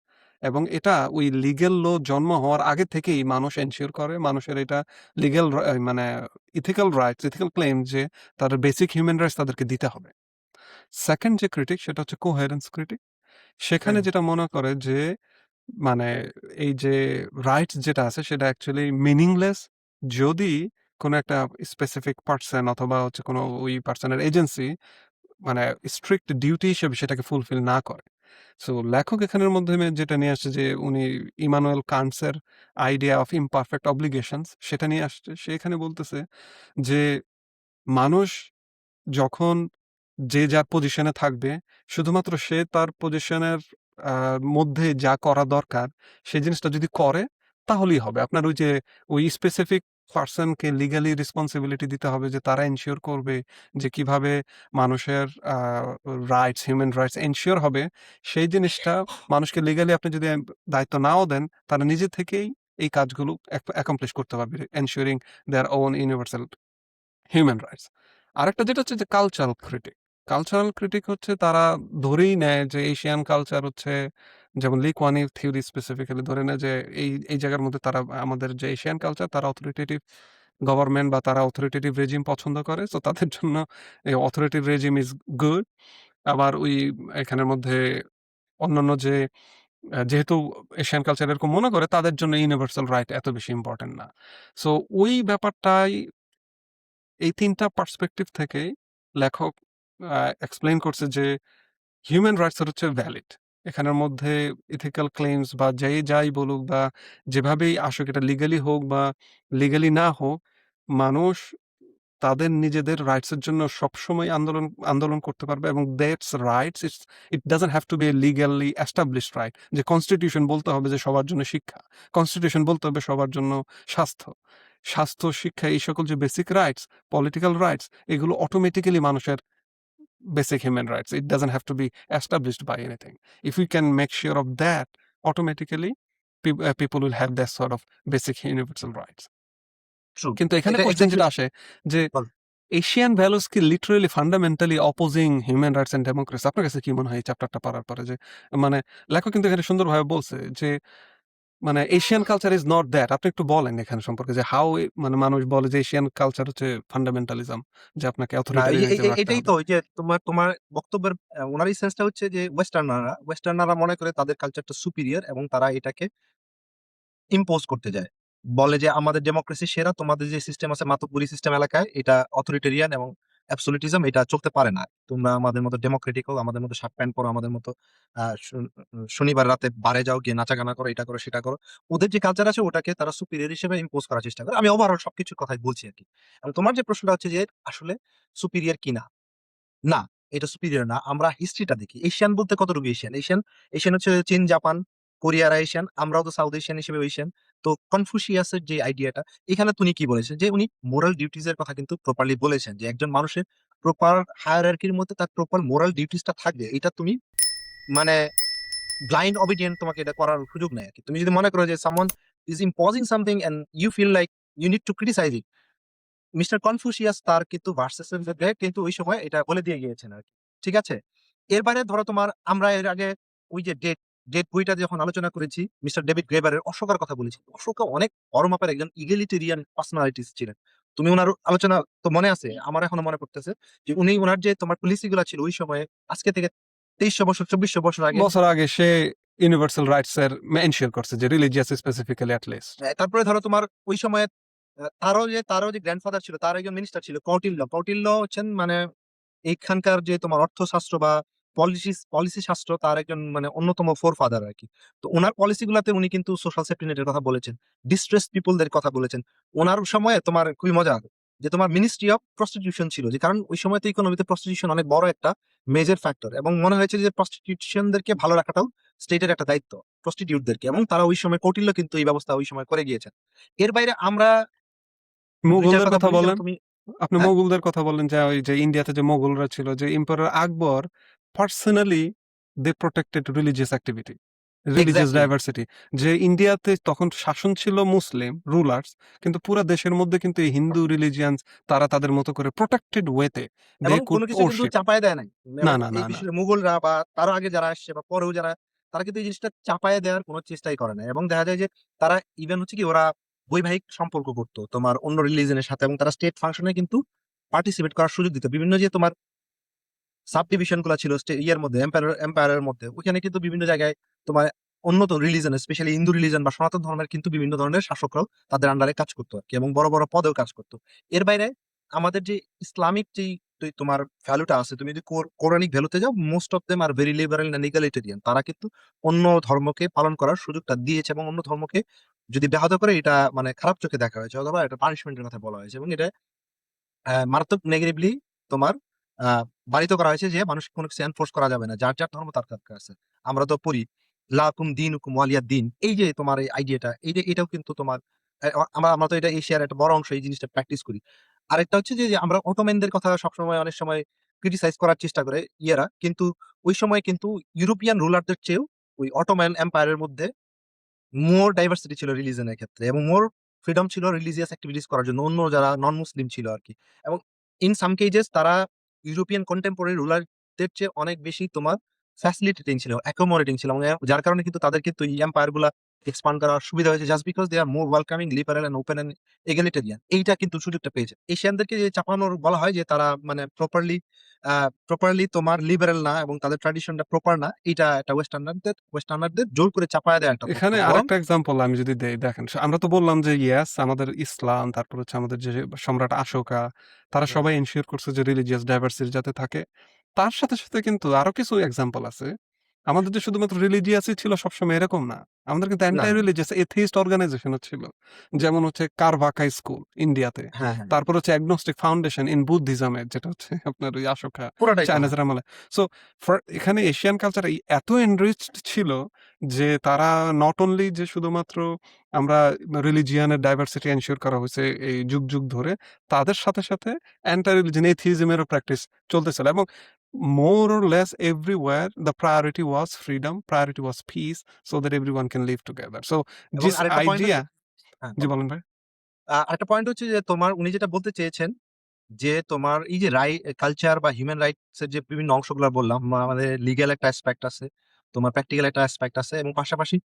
এবং এটা ওই লিগ্যাল ল জন্ম হওয়ার আগে থেকেই মানুষ এনশিওর করে মানুষের এটা লিগ্যাল মানে ইথিক্যাল ক্লেম, যে তাদের বেসিক হিউম্যান রাইটস তাদেরকে দিতে হবে। সেকেন্ড যে ক্রিটিক সেটা হচ্ছে কোহেরেন্স ক্রিটিক। সেখানে যেটা মনে করে যে মানে এই যে রাইটস যেটা আছে সেটা অ্যাকচুয়ালি মিনিংলেস যদি কোনো একটা স্পেসিফিক পার্সন অথবা হচ্ছে কোনো ওই পার্সনের এজেন্সি মানে স্ট্রিক্ট ডিউটি হিসেবে সেটাকে ফুলফিল না করে। সো লেখক এখানের মাধ্যমে যেটা নিয়ে আসছে, যে উনি ইমানুয়েল কান্টসের আইডিয়া অফ ইমপারফেক্ট অব্লিগেশনস সেটা নিয়ে আসছে। সে এখানে বলতেছে যে মানুষ যখন যে যার পজিশনে থাকবে, শুধুমাত্র সে তার পজিশনের মধ্যে যা করা দরকার সেই জিনিসটা যদি করে তাহলেই হবে। আপনার ওই স্পেসিফিক পারসনকে লিগ্যালি রেসপন্সিবিলিটি দিতে হবে যে তারা এনশিওর করবে যে কিভাবে মানুষের রাইটস, হিউম্যান রাইটস এনশিওর হবে। সেই জিনিসটা মানুষকে লিগ্যালি আপনি যদি দায়িত্ব নাও দেন, তারা নিজে থেকেই এই কাজগুলো অ্যাকমপ্লিশ করতে পারবে, ensuring their own universal human rights. আরেকটা যেটা হচ্ছে যে কালচারাল ক্রিটিক। কালচারাল ক্রিটিক হচ্ছে তারা ধরেই নেয় যে এশিয়ান কালচার হচ্ছে, যেমন লি কুয়ান ইউ থিওরি স্পেসিফিক্যালি ধরে নেয় যে এই জায়গার মধ্যে তারা আমাদের যে এশিয়ান কালচার, তারা অথরিটেটিভ গভর্নমেন্ট বা তারা অথরিটেটিভ রেজিম পছন্দ করে। সো তাদের জন্য এই অথরিটেটিভ রেজিম ইজ গুড। আবার ওই এখানের মধ্যে অন্যান্য যে যেহেতু এশিয়ান কালচার এরকম মনে করে, তাদের জন্য ইউনিভার্সাল রাইট এত বেশি ইম্পর্টেন্ট না। সো ওই ব্যাপারটাই এই ৩ টা পার্সপেক্টিভ থেকেই লেখক এক্সপ্লেইন করছে যে হিউম্যান রাইটস হচ্ছে ভ্যালিড। এখানের মধ্যে এথিক্যাল ক্লেইমস বা যাই বলুক বা যেভাবেই আসুক, এটা লিগ্যালি হোক বা লিগ্যালি না হোক, মানুষ তাদের নিজেদের রাইটস এর জন্য সবসময় আন্দোলন করতে পারবে, এবং that's rights it doesn't have to be a legally established right. যে কনস্টিটিউশন বলতে হবে যে সবার জন্য শিক্ষা, কনস্টিটিউশন বলতে হবে সবার জন্য স্বাস্থ্য, শিক্ষা, এই সকল যে বেসিক রাইটস, পলিটিক্যাল রাইটস, এগুলো অটোমেটিক্যালি মানুষের basic human rights. It doesn't have to be established by anything. If we can make sure of that, automatically people will have that sort of basic universal rights. True. কিন্তু এখানে এটা question exactly যেটা আসে যে বল। Asian values কি literally fundamentally opposing human rights and democracy? আপনার কাছে কি মনে হয় এই চ্যাপ্টারটা পড়ার পরে যে মানে লেখক কিন্তু এখানে সুন্দরভাবে বলছে যে মানে Asian culture is not that. আপনি একটু বলেন এখানে সম্পর্কে যে হাউ মানে মানুষ বলে যে এশিয়ান কালচার হচ্ছে ফান্ডামেন্টালিজম, যে আপনাকে না অথরিটারিয়ানিজম রাখতে এটাই হবে। তো ওই যে তোমার বক্তব্যের ওনার সেন্সটা হচ্ছে যে ওয়েস্টার্নাররা মনে করে তাদের কালচারটা সুপিরিয়র এবং তারা এটাকে ইম্পোজ করতে যায়। বলে যে আমাদের ডেমোক্রেসি সেরা, তোমাদের যে সিস্টেম আছে মাতব্বরি সিস্টেম এলাকায় এটা অথরিটেরিয়ান এবং অ্যাবসোলিউটিজম, এটা চলতে পারে না। তোমরা আমাদের মতো ডেমোক্রেটিক হও, আমাদের মতো শার্ট প্যান্ট পরো, আমাদের মতো শনিবার রাতে বারে যাও, গিয়ে নাচা গানা করো, এটা করো সেটা করো। ওদের যে কালচার আছে ওটাকে তারা সুপিরিয়র হিসেবে ইম্পোজ করার চেষ্টা করে। আমি ওভারঅল সবকিছুর কথাই বলছি আর কি। এবং তোমার যে প্রশ্নটা হচ্ছে যে আসলে সুপিরিয়র কিনা, না, এটা সুপিরিয়র না। আমরা হিস্ট্রিটা দেখি। এশিয়ান বলতে কতটুকু এশিয়ান? এশিয়ান হচ্ছে চীন, জাপান, কোরিয়ারা এশিয়ান, আমরাও তো সাউথ এশিয়ান হিসেবে এশিয়ান। তো কনফুসিয়াসের যে আইডিয়াটা, এখানে তিনি কি বলেছেন যে উনি মোরাল ডিউটিজ এর কথা কিন্তু প্রপারলি বলেছেন যে একজন মানুষের প্রপার হায়ারার্কির মধ্যে তার প্রপার মোরাল ডিউটিসটা থাকবে। এটা তুমি মানে ব্লাইন্ড অবিডিয়েন্ট তোমাকে এটা করার সুযোগ নেই আরকি। তুমি যদি মনে করো যে someone is imposing something and you feel like you need to criticize it, mister Confucius তার কিন্তু ভার্সেসের মধ্যে কিন্তু ওই সময় এটা বলে দিয়ে গিয়েছেন আরকি। ঠিক আছে? এর বাইরে ধরো তোমার আমরা এর আগে ওই যে ডেট বইটা যখন আলোচনা করেছি, মিস্টার ডেভিড গ্রেবারের অশোকার কথা বলেছি। অশোকা অনেক বড় মাপের একজন ইগ্যালিটেরিয়ান পার্সোনালিটিস ছিলেন। তুমি উনার আলোচনা তো মনে আছে? আমার এখনো মনে পড়তেছে যে উনি উনার যে তোমার পলিসি গুলা ছিল ওই সময়ে আজকে থেকে ২৩০০ বছর ২৪০০ বছর আগে। বছর আগে সে ইউনিভার্সাল রাইটস এর এনশিওর করছে যে রিলিজিয়াস স্পেসিফিক্যালি এট লিস্ট। তারপরে ধরো তোমার ওই সময়ে তারও যে গ্র্যান্ডফাদার ছিল, তার একজন মিনিস্টার ছিল কৌটিল্য। কৌটিল্য হচ্ছেন মানে এইখানকার যে তোমার অর্থশাস্ত্র বা পলিসি শাস্ত্র তার একজন মানে অন্যতম ফোরফাদার আরকি। তো উনার পলিসি গুলাতে উনি কিন্তু সোশ্যাল সেফটি নেটের কথা বলেছেন, ডিস্ট্রেস পিপলদের কথা বলেছেন। উনার সময়ে তোমার খুবই মজা যে তোমার মিনিস্ট্রি অফ প্রস্টিটিউশন ছিল, যে কারণ ওই সময় তো ইকোনমিতে প্রস্টিটিউশন অনেক বড় একটা মেজর ফ্যাক্টর এবং মনে হয়েছে যে প্রস্টিটিউশনদেরকে ভালো রাখাটাও স্টেটের একটা দায়িত্ব, প্রস্টিটিউটদেরকে, এবং তারা ওই সময় কৌটিল্য কিন্তু এই ব্যবস্থা ওই সময় করে গিয়েছেন। এর বাইরে আমরা ২-৪ মুঘলদের কথা কথা বলি যেমন বলেন। তুমি। আপনি হ্যাঁ, মুঘলদের কথা বললেন যে ওই যে ইন্ডিয়াতে যে মুঘলরা ছিল, যে emperor Akbar personally they protected religious activity, religious exactly. Diversity. যে ইন্ডিয়াতে তখন শাসন ছিল মুসলিম রুলার্স, কিন্তু পুরা দেশের মধ্যে কিন্তু এই হিন্দু রিলিজিয়ানস তারা তাদের মতো করে প্রোটেক্টেড ওয়েতে দে এবং কুড কোনো কিছু কিন্তু ওরশিপ। চাপায় দেয় নাই। না, এবং না, না, এই না। বিষয়ে মুঘলরা বা তারও আগে যারা আসছে বা পরেও যারা, তারা কিন্তু এই জিনিসটা চাপায় দেওয়ার কোনো চেষ্টাই করে নাই। এবং দেখা যায় যে তারা ইভেন হচ্ছে কি ওরা বৈবাহিক সম্পর্ক করতো তোমার অন্য রিলিজনের সাথে, এবং তারা স্টেট ফাংশনে কিন্তু পার্টিসিপেট করার সুযোগ দিত। বিভিন্ন যে তোমার সাব ডিভিশন গুলা ছিল ইয়ের মধ্যে, এম্পায়ারের মধ্যে, ওখানে কিন্তু বিভিন্ন জায়গায় তোমার উন্নত রিলিজন, স্পেশালি হিন্দু রিলিজন বা সনাতন ধর্মের কিন্তু বিভিন্ন ধরনের শাসকরাও তাদের আন্ডারে কাজ করতো আর কি, এবং বড় বড় পদেও কাজ করতো। এর বাইরে আমাদের যে ইসলামিক যেই তোমার ভ্যালুটা আছে, তুমি যদি কোরআনিক ভ্যালুতে যাও, most of them are very liberal and egalitarian. তারা কিন্তু অন্য ধর্মকে পালন করার সুযোগটা দিয়েছে এবং অন্য ধর্মকে যদি ব্যাহত করে এটা মানে খারাপ চোখে দেখা হয়েছে অথবা এটা পানিশমেন্টের কথা বলা হয়েছে, এবং এটা মারাত্মক নেগেটিভলি তোমার আহ বাড়িত করা হয়েছে যে মানুষকে কোনো কিছু এনফোর্স করা যাবে না, যার যার ধর্ম তার তার কাছে। আমরা তো পড়ি লাকুম দিন হুকুম ওয়ালিয়া দিন, এই যে তোমার এই আইডিয়াটা, এটাও কিন্তু তোমার আমরা আমরা তো এটা এশিয়ার একটা বড় অংশ এই জিনিসটা প্র্যাকটিস করি। আরেকটা হচ্ছে যে আমরা অটোম্যানদের কথা সবসময় অনেক সময় ক্রিটিসাইজ করার চেষ্টা করে ইয়েরা, কিন্তু ওই সময় কিন্তু ইউরোপিয়ান রুলারদের চেয়েও ওই অটোম্যান এম্পায়ারের মধ্যে মোর ডাইভার্সিটি ছিল রিলিজনের ক্ষেত্রে, এবং মোর ফ্রিডম ছিল রিলিজিয়াস অ্যাক্টিভিটিস করার জন্য অন্য যারা নন মুসলিম ছিল আরকি। এবং ইন সাম কেজেস তারা ইউরোপিয়ান কন্টেম্পোরারি রুলারদের চেয়ে অনেক বেশি তোমার ফ্যাসিলিটেটিং ছিল, অ্যাকোমোডেটিং ছিল, এবং যার কারণে কিন্তু তাদের কিন্তু এই এম্পায়ার গুলা এক্সপান্ড করার সুবিধা হয়েছে, just because they are more welcoming, liberal and open and egalitarian. এইটা কিন্তু সুযোগটা পেয়েছে। এশিয়ানদেরকে যে চাপানোর বলা হয় যে তারা মানে প্রপারলি তোমার লিবারেল না এবং তাদের ট্র্যাডিশনটা প্রপার না, এটা একটা ওয়েস্টার্নারদের জোর করে চাপায়া দেওয়া একটা এখানে বক্তব্য, বরং আরেকটা এক্সাম্পল আমি যদি দেই, দেখেন আমরা তো বললাম যে ইয়েস আমাদের ইসলাম, তারপর হচ্ছে আমাদের যে সম্রাট অশোকা, তারা হুম, সবাই এনশিওর করছে যে রিলিজিয়াস ডাইভার্সিটি যাতে থাকে। তার সাথে সাথে কিন্তু আরো কিছু এক্সাম্পল আছে। আমাদের যে শুধুমাত্র রিলিজিয়াসই ছিল সবসময় এরকম না। আমাদের কিন্তু না, অ্যান্টি না। রিলিজিয়াস এথিস্ট অর্গানাইজেশনও ছিল। যেমন হচ্ছে কারভাকা স্কুল ইন্ডিয়াতে। হ্যাঁ, হ্যাঁ। তারপর হচ্ছে অ্যাগনস্টিক ফাউন্ডেশন ইন বুদ্ধিজমের, যেটা হচ্ছে আপনার ওই অশোকা পুরাটাই তো, হ্যাঁ। চায়নাজের আমলে। সো এখানে এশিয়ান কালচার এত এনরিচড ছিল যে তারা নট অনলি যে শুধুমাত্র আমরা রিলিজিয়ানের ডাইভার্সিটি এনশিওর করা হয়েছে এই যুগ যুগ ধরে, তাদের সাথে সাথে অ্যান্টি রিলিজিয়ন এথিইজমেরও প্র্যাকটিস চলতেছিল। এবং more or less everywhere the priority was freedom, priority was peace, so that everyone can live together. So এবং this আরেকটা পয়েন্ট idea, হচ্ছে, হ্যাঁ, জি বলো। বলেন ভাই। আরেকটা পয়েন্ট হচ্ছে যে তোমার উনি যেটা বলতে চেয়েছেন যে তোমার এই যে কালচার বা হিউম্যান রাইটস এর যে বিভিন্ন অংশগুলো বললাম, আমাদের লিগ্যাল একটা অ্যাসপেক্ট আছে, তোমার প্র্যাকটিক্যাল একটা অ্যাসপেক্ট আছে, এবং পাশাপাশি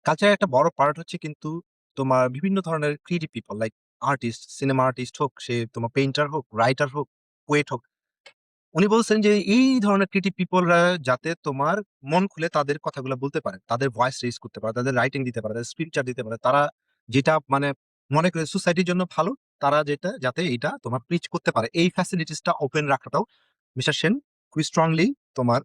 কালচারের একটা বড় পার্ট হচ্ছে কিন্তু তোমার বিভিন্ন ধরনের creative people, like artist, cinema artist হোক, সে তোমার পেইন্টার হোক, রাইটার হোক, পোয়েট হোক। উনি বলছেন যে এই ধরনের ক্রিয়েটিভ পিপলরা যাতে তোমার মন খুলে তাদের কথাগুলো বলতে পারে, তাদের ভয়েস রেজ করতে পারে, তাদের রাইটিং দিতে পারে, তাদের স্ক্রিপচার দিতে পারে, তারা যেটা মানে মনে করে সোসাইটির জন্য ভালো, তারা যেটা যাতে এটা তোমার প্রিচ করতে পারে, এই ফ্যাসিলিটিসটা ওপেন রাখাটাও মিস্টার সেন খুবই স্ট্রংলি তোমার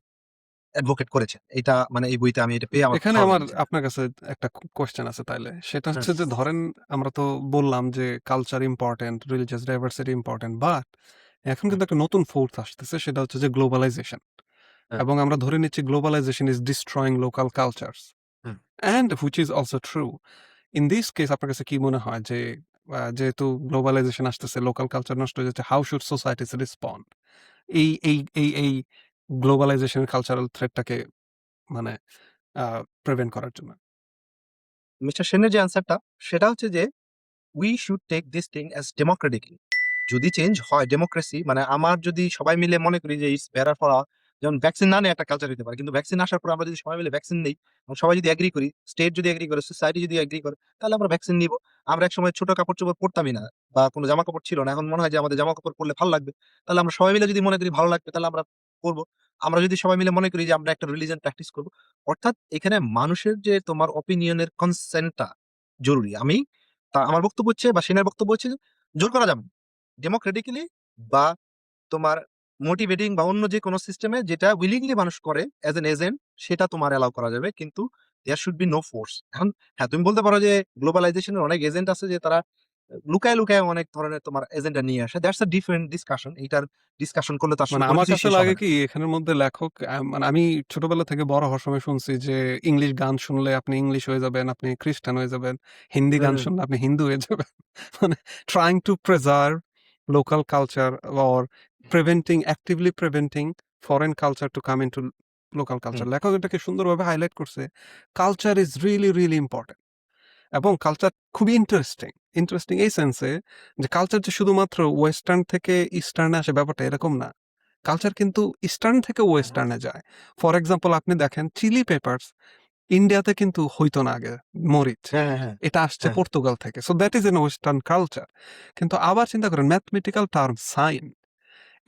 অ্যাডভোকেট করেছেন। এটা মানে এই বইতে আমি এটা পেয়ে আমার খুব এখানে ভালো আমার লেগেছে। আপনার কাছে একটা কোয়েশ্চেন আছে তাইলে। সেটা হ্যাঁ, হচ্ছে যে ধরেন আমরা তো বললাম যে culture important, religious diversity important. But এখন হ্যাঁ, কিন্তু একটা নতুন ফোর্স আসতেছে, সেটা হচ্ছে যে গ্লোবালাইজেশন। হ্যাঁ, এবং আমরা ধরে নিচ্ছি globalisation is destroying local cultures. হ্যাঁ। And which is also true. In this case আপনার কাছে কি মনে হয় যে যেহেতু গ্লোবালাইজেশন আসতেছে, লোকাল কালচার নষ্ট হয়ে যাচ্ছে, হাউ শুড সোসাইটিস রেসপন্ড এই গ্লোবালাইজেশনের কালচারাল থ্রেটটাকে মানে প্রিভেন্ট করার জন্য? মিস্টার সেনের যে অ্যান্সারটা সেটা হচ্ছে যে we should take this thing as democratically. যদি চেঞ্জ হয় ডেমোক্রেসি, মানে আমার যদি সবাই মিলে মনে করি যে ইটস বেটার ফর, যেমন ভ্যাকসিন না নিয়ে একটা কালচার হতে পারে, কিন্তু ভ্যাকসিন আসার পর আমরা যদি সবাই মিলে ভ্যাকসিন নেই এবং সবাই যদি এগ্রি করি, স্টেট যদি এগ্রি করে, সোসাইটি যদি এগ্রি করে, তাহলে আমরা ভ্যাকসিন নিব। আমরা একসময় ছোট কাপড় চোপড় পরতামই না, বা কোনো জামা কাপড় ছিল না, এখন মনে হয় যে আমাদের জামা কাপড় পরলে ভালো লাগবে, তাহলে আমরা সবাই মিলে যদি মনে করি ভালো লাগবে, তাহলে আমরা করবো। আমরা যদি সবাই মিলে মনে করি যে আমরা একটা রিলিজন প্র্যাকটিস করবো, অর্থাৎ এখানে মানুষের যে তোমার অপিনিয়নের কনসেন্টটা জরুরি। আমার বক্তব্য হচ্ছে বা সেনের বক্তব্য হচ্ছে যে জোর করা যাবে ডেমোক্রেটিক্যালি, বা তোমার মোটিভেটিং বা অন্য যে কোনো সিস্টেমে যেটা উইলিংলি মানুষ করে অ্যাজ এন এজেন্ট, সেটা তোমার অ্যালাউ করা যাবে, কিন্তু there should be no force. এখন হ্যাঁ, তুমি বলতে পারো যে গ্লোবালাইজেশনের অনেক এজেন্ট আছে যে তারা লুকায় লুকায় অনেক ধরনের তোমার এজেন্ডা নিয়ে আসে, দ্যাটস আ ডিফারেন্ট ডিসকাশন। এইটার ডিসকাশন করলে তো আসলে মানে কোনো আমার কিছুই কাছে শেষ হবে লাগে না। কি এখানের মধ্যে লেখক মানে আমি ছোটবেলা থেকে বড় হওয়ার সময় শুনছি যে ইংলিশ গান শুনলে আপনি ইংলিশ হয়ে যাবেন, আপনি খ্রিস্টান হয়ে যাবেন, হিন্দি গান হুম, শুনলে আপনি হিন্দু হয়ে যাবেন। মানে trying to preserve local culture or actively preventing foreign culture to come into local hmm, culture. লেখক এটাকে সুন্দরভাবে হাইলাইট করছে। Culture is really really important এবং কালচার খুবই ইন্টারেস্টিং। ইন্টারেস্টিং এই সেন্সে যে কালচার যে শুধুমাত্র ওয়েস্টার্ন থেকে ইস্টার্নে আসে ব্যাপারটা এরকম না। কালচার কিন্তু ইস্টার্ন থেকে ওয়েস্টার্নে যায়। ফর এক্সাম্পল আপনি দেখেন চিলি পেপারস ইন্ডিয়াতে কিন্তু হইতো না আগে, মরিচ। হ্যাঁ, হ্যাঁ, হ্যাঁ, এটা আসছে হ্যাঁ, পর্তুগাল থেকে। So that is an western culture. কিন্তু আবার চিন্তা করেন ম্যাথমেটিক্যাল টার্ম সাইন,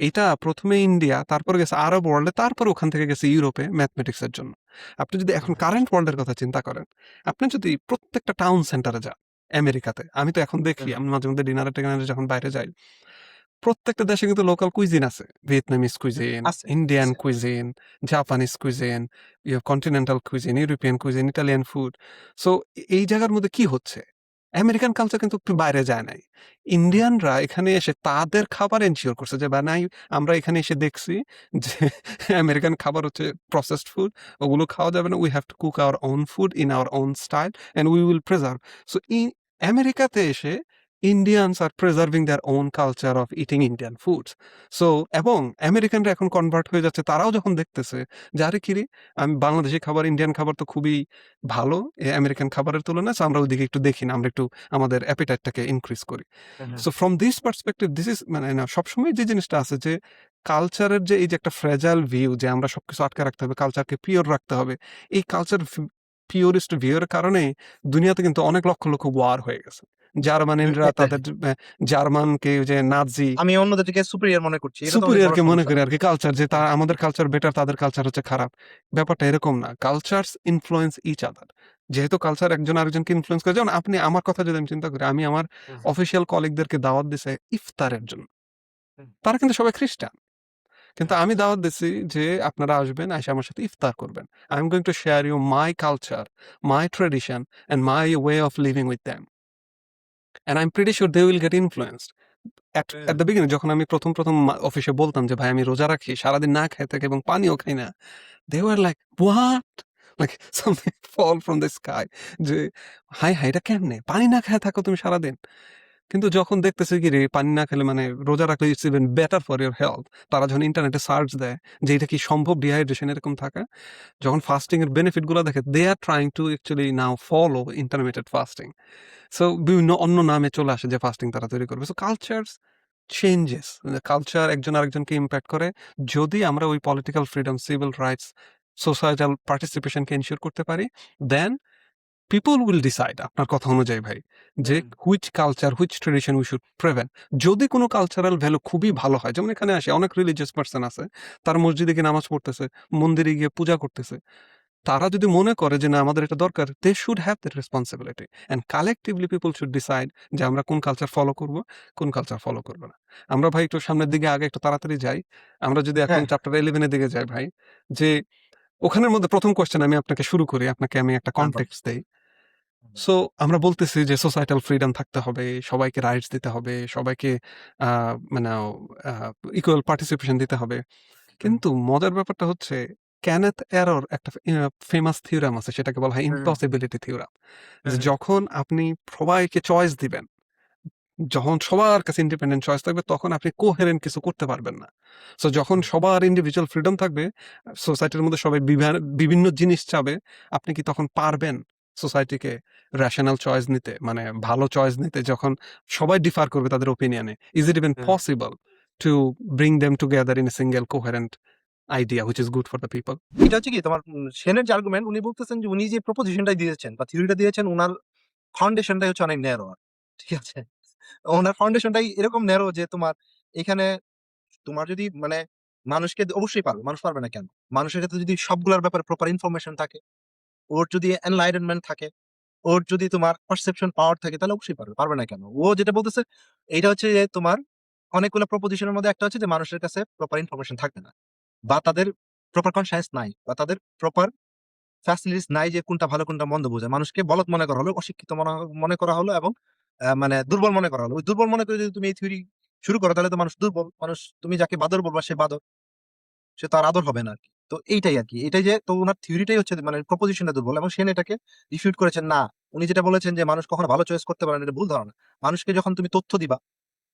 এটা ১ম এ ইন্ডিয়া, তারপরে গেছে আরব ওয়ার্ল্ডে, তারপরে ওখান থেকে গেছে ইউরোপে ম্যাথমেটিক্স এর জন্য। আপনি যদি এখন কারেন্ট ওয়ার্ল্ড এর কথা চিন্তা করেন, আপনি যদি প্রত্যেকটা টাউন সেন্টারে যান আমেরিকাতে, আমি তো এখন দেখি, হ্যাঁ, আমি মাঝে মধ্যে ডিনারে-টিনারে যখন বাইরে যাই, প্রত্যেকটা দেশে কিন্তু লোকাল কুইজিন আছে। ভিয়েতনামিজ হ্যাঁ, কুইজিন, আছে, ইন্ডিয়ান আছে। Cuisine, Japanese cuisine, continental cuisine, European cuisine, Italian food. So এই জায়গার মধ্যে কি হচ্ছে? আমেরিকান কালচার কিন্তু একটু বাইরে যায় নাই। হুম, ইন্ডিয়ানরা এখানে এসে তাদের খাবার এনশিওর করছে যে বানাই, আমরা এখানে এসে দেখছি যে আমেরিকান খাবার হচ্ছে প্রসেসড ফুড। ওগুলো খাওয়া যাবে না। We have to cook our own food in our own style and we will preserve. So আমেরিকাতে এসে ইন্ডিয়ানস আর preserving their own culture of eating Indian foods. So এবং আমেরিকানরা এখন কনভার্ট হয়ে যাচ্ছে। তারাও যখন দেখতেছে যে আরে কিরে, আমি বাংলাদেশি খাবার, ইন্ডিয়ান খাবার তো খুবই ভালো আমেরিকান খাবারের তুলনায়। সো আমরা ওইদিকে একটু দেখি না, আমরা একটু আমাদের অ্যাপিটাইটটাকে ইনক্রিজ করি। হ্যাঁ, হ্যাঁ, so from this perspective this is মানে না সবসময় যে জিনিসটা আছে যে কালচারের যে এই যে একটা ফ্রেজাইল ভিউ যে আমরা সবকিছু আটকে রাখতে হবে, কালচারকে পিওর রাখতে হবে। এই কালচার পিওরিস্ট ভিউ এর কারণে দুনিয়াতে কিন্তু অনেক লক্ষ লক্ষ ওয়ার হয়ে গেছে। জার্মানিরা তাদের এক্স্যাক্টলি। জার্মানকে যে নাজি আমি অন্যদেরকে সুপিরিয়র মনে করছি, এটা তো অনেক বড় সুপিরিয়রকে মনে সমস্যা। করে আরকি কালচার যে হুম, আমাদের কালচার বেটার, তাদের কালচার হচ্ছে খারাপ। ব্যাপারটা এরকম না। Cultures influence each other. যেহেতু কালচার একজন আরেকজনকে ইনফ্লুয়েন্স করে, যেমন আপনি আমার কথা যদি আমি চিন্তা করি, আমি আমার হুম, অফিসিয়াল কলিগদেরকে দাওয়াত দিছি ইফতারের জন্য। হুম, তারা কিন্তু সবাই খ্রিস্টান। কিন্তু হুম, আমি দাওয়াত দিছি যে আপনারা আসবেন, আইসা আমার সাথে ইফতার করবেন। I am going to share you my culture, my tradition and my way of living with them. And I'm pretty sure they will get influenced. At hmm, the beginning যখন আমি ১ম অফিসে বলতাম যে, "ভাই আমি রোজা রাখি, সারাদিন না খেয়ে থাকি এবং পানিও খাই না।" They were like, "What?" Like something fall from the sky যে, "হায়, হায়! এটা কেমনে? পানি না খেয়ে থাকো তুমি সারাদিন?" কিন্তু যখন দেখতেছি কি রে পানি না খেলে মানে রোজা রাখলে it's even better for your health. তারা যখন ইন্টারনেটে সার্চ দেয় যে এটা কি সম্ভব ডিহাইড্রেশন এরকম থাকা? যখন ফাস্টিং এর বেনিফিট গুলা দেখে, they are trying to actually now follow intermittent fasting. So বিভিন্ন অন্য নামে চলে আসে যে ফাস্টিং তারা তৈরি করবে। সো কালচারস চেঞ্জেস, কালচার একজন আরেকজনকে ইম্প্যাক্ট করে। যদি আমরা ওই political freedom, civil rights, societal পার্টিসিপেশনকে এনশিওর করতে পারি, দেন পিপল উইল ডিসাইড আপনার কথা অনুযায়ী ভাই যে which culture, which tradition we should prevent. যদি কোনো কালচারাল ভ্যালু খুবই ভালো হয়, যেমন এখানে আসে অনেক রিলিজিয়াস পার্সন আছে, তার মসজিদে গিয়ে নামাজ পড়তেছে, মন্দিরে গিয়ে পূজা করতেছে, তারা যদি মনে করে যে না আমাদের এটা দরকার, they should have that responsibility and collectively people should decide যে আমরা কোন কালচার ফলো করব, কোন কালচার ফলো করবো না। আমরা ভাই একটু সামনের দিকে আগে একটু তাড়াতাড়ি যাই। আমরা যদি এখন হ্যাঁ, চ্যাপ্টার 11 এর দিকে যাই ভাই, যে ওখানের মধ্যে প্রথম কোয়েশ্চেন আমি আপনাকে শুরু করি, আপনাকে আমি একটা হ্যাঁ, বলো। কনটেক্সট দেই। সো আমরা বলতেছি যে সোসাইটাল ফ্রিডম থাকতে হবে, সবাইকে রাইটস দিতে হবে, সবাইকে মানে ইকুয়াল পার্টিসিপেশন দিতে হবে। হুম, কিন্তু মজার ব্যাপারটা হচ্ছে কেনেথ এরর একটা ফেমাস থিওরাম আছে, সেটাকে বলা হয় হুম, হুম, ইম্পসিবিলিটি থিওরাম। যে হুম, হুম, যখন আপনি সবাইকে চয়েস দিবেন, যখন সবার কাছে ইন্ডিপেন্ডেন্ট চয়েস থাকবে, তখন আপনি কোহেরেন্ট কিছু করতে পারবেন না। সো যখন হুম। সবার ইন্ডিভিজুয়াল ফ্রিডম থাকবে, সোসাইটির মধ্যে সবাই বিভিন্ন জিনিস চাবে, আপনি কি তখন পারবেন সোসাইটিকে রেশনাল চয়েস নিতে, মানে ভালো চয়েস নিতে, যখন সবাই ডিফার করবে তাদের ওপিনিয়নে? Is it even hmm. Possible to bring them together in a single coherent idea which is good for the people? এটা হচ্ছে কি তোমার সেনের যে আর্গুমেন্ট, উনি বলতেছেন যে উনি যে প্রপোজিশনটা দিয়েছেন বা থিওরিটা দিয়েছেন, উনার ফাউন্ডেশনটাই হচ্ছে অনেক ন্যারো। ঠিক আছে? ওনার ফাউন্ডেশনটাই এরকম ন্যারো যে তোমার এখানে তোমার যদি মানে মানুষকে অবশ্যই পারবে, মানুষ পারবে না কেন? মানুষের ক্ষেত্রে যদি সবগুলোর ব্যাপারে প্রপার ইনফরমেশন থাকে, ওর যদি এনলাইটেনমেন্ট থাকে, ওর যদি তোমার পারসেপশন পাওয়ার থাকে, তাহলে অবশ্যই পারবে। পারবে না কেন? ও যেটা বলতেছে এইটা হচ্ছে যে তোমার অনেকগুলো প্রপোজিশনের মধ্যে একটা হচ্ছে যে মানুষের কাছে প্রপার ইনফরমেশন থাকবে না। বা তাদের প্রপার কনসায়েন্স নাই, বা তাদের প্রপার ফ্যাসিলিটিস নাই যে কোনটা ভালো কোনটা মন্দ বোঝে। মানুষকে বলদ মনে করা হলো, অশিক্ষিত মনে করা হলো, এবং মানে দুর্বল মনে করা হলো। ওই দুর্বল মনে করে যদি তুমি এই থিওরি শুরু করো, তাহলে তো মানুষ দুর্বল। মানুষ, তুমি যাকে বাদর বলবা সে বাদর, সে তো আর আদর হবে না আরকি। তো এইটাই আরকি। এটাই যে তো উনার থিওরিটাই হচ্ছে মানে প্রপোজিশনটা দুর্বল, এবং সেন এটাকে রিফিউট করেছেন। না, উনি যেটা বলেছেন যে মানুষ কখনো ভালো চয়েস করতে পারে না, এটা ভুল ধারণা। মানুষকে যখন তুমি তথ্য দিবা,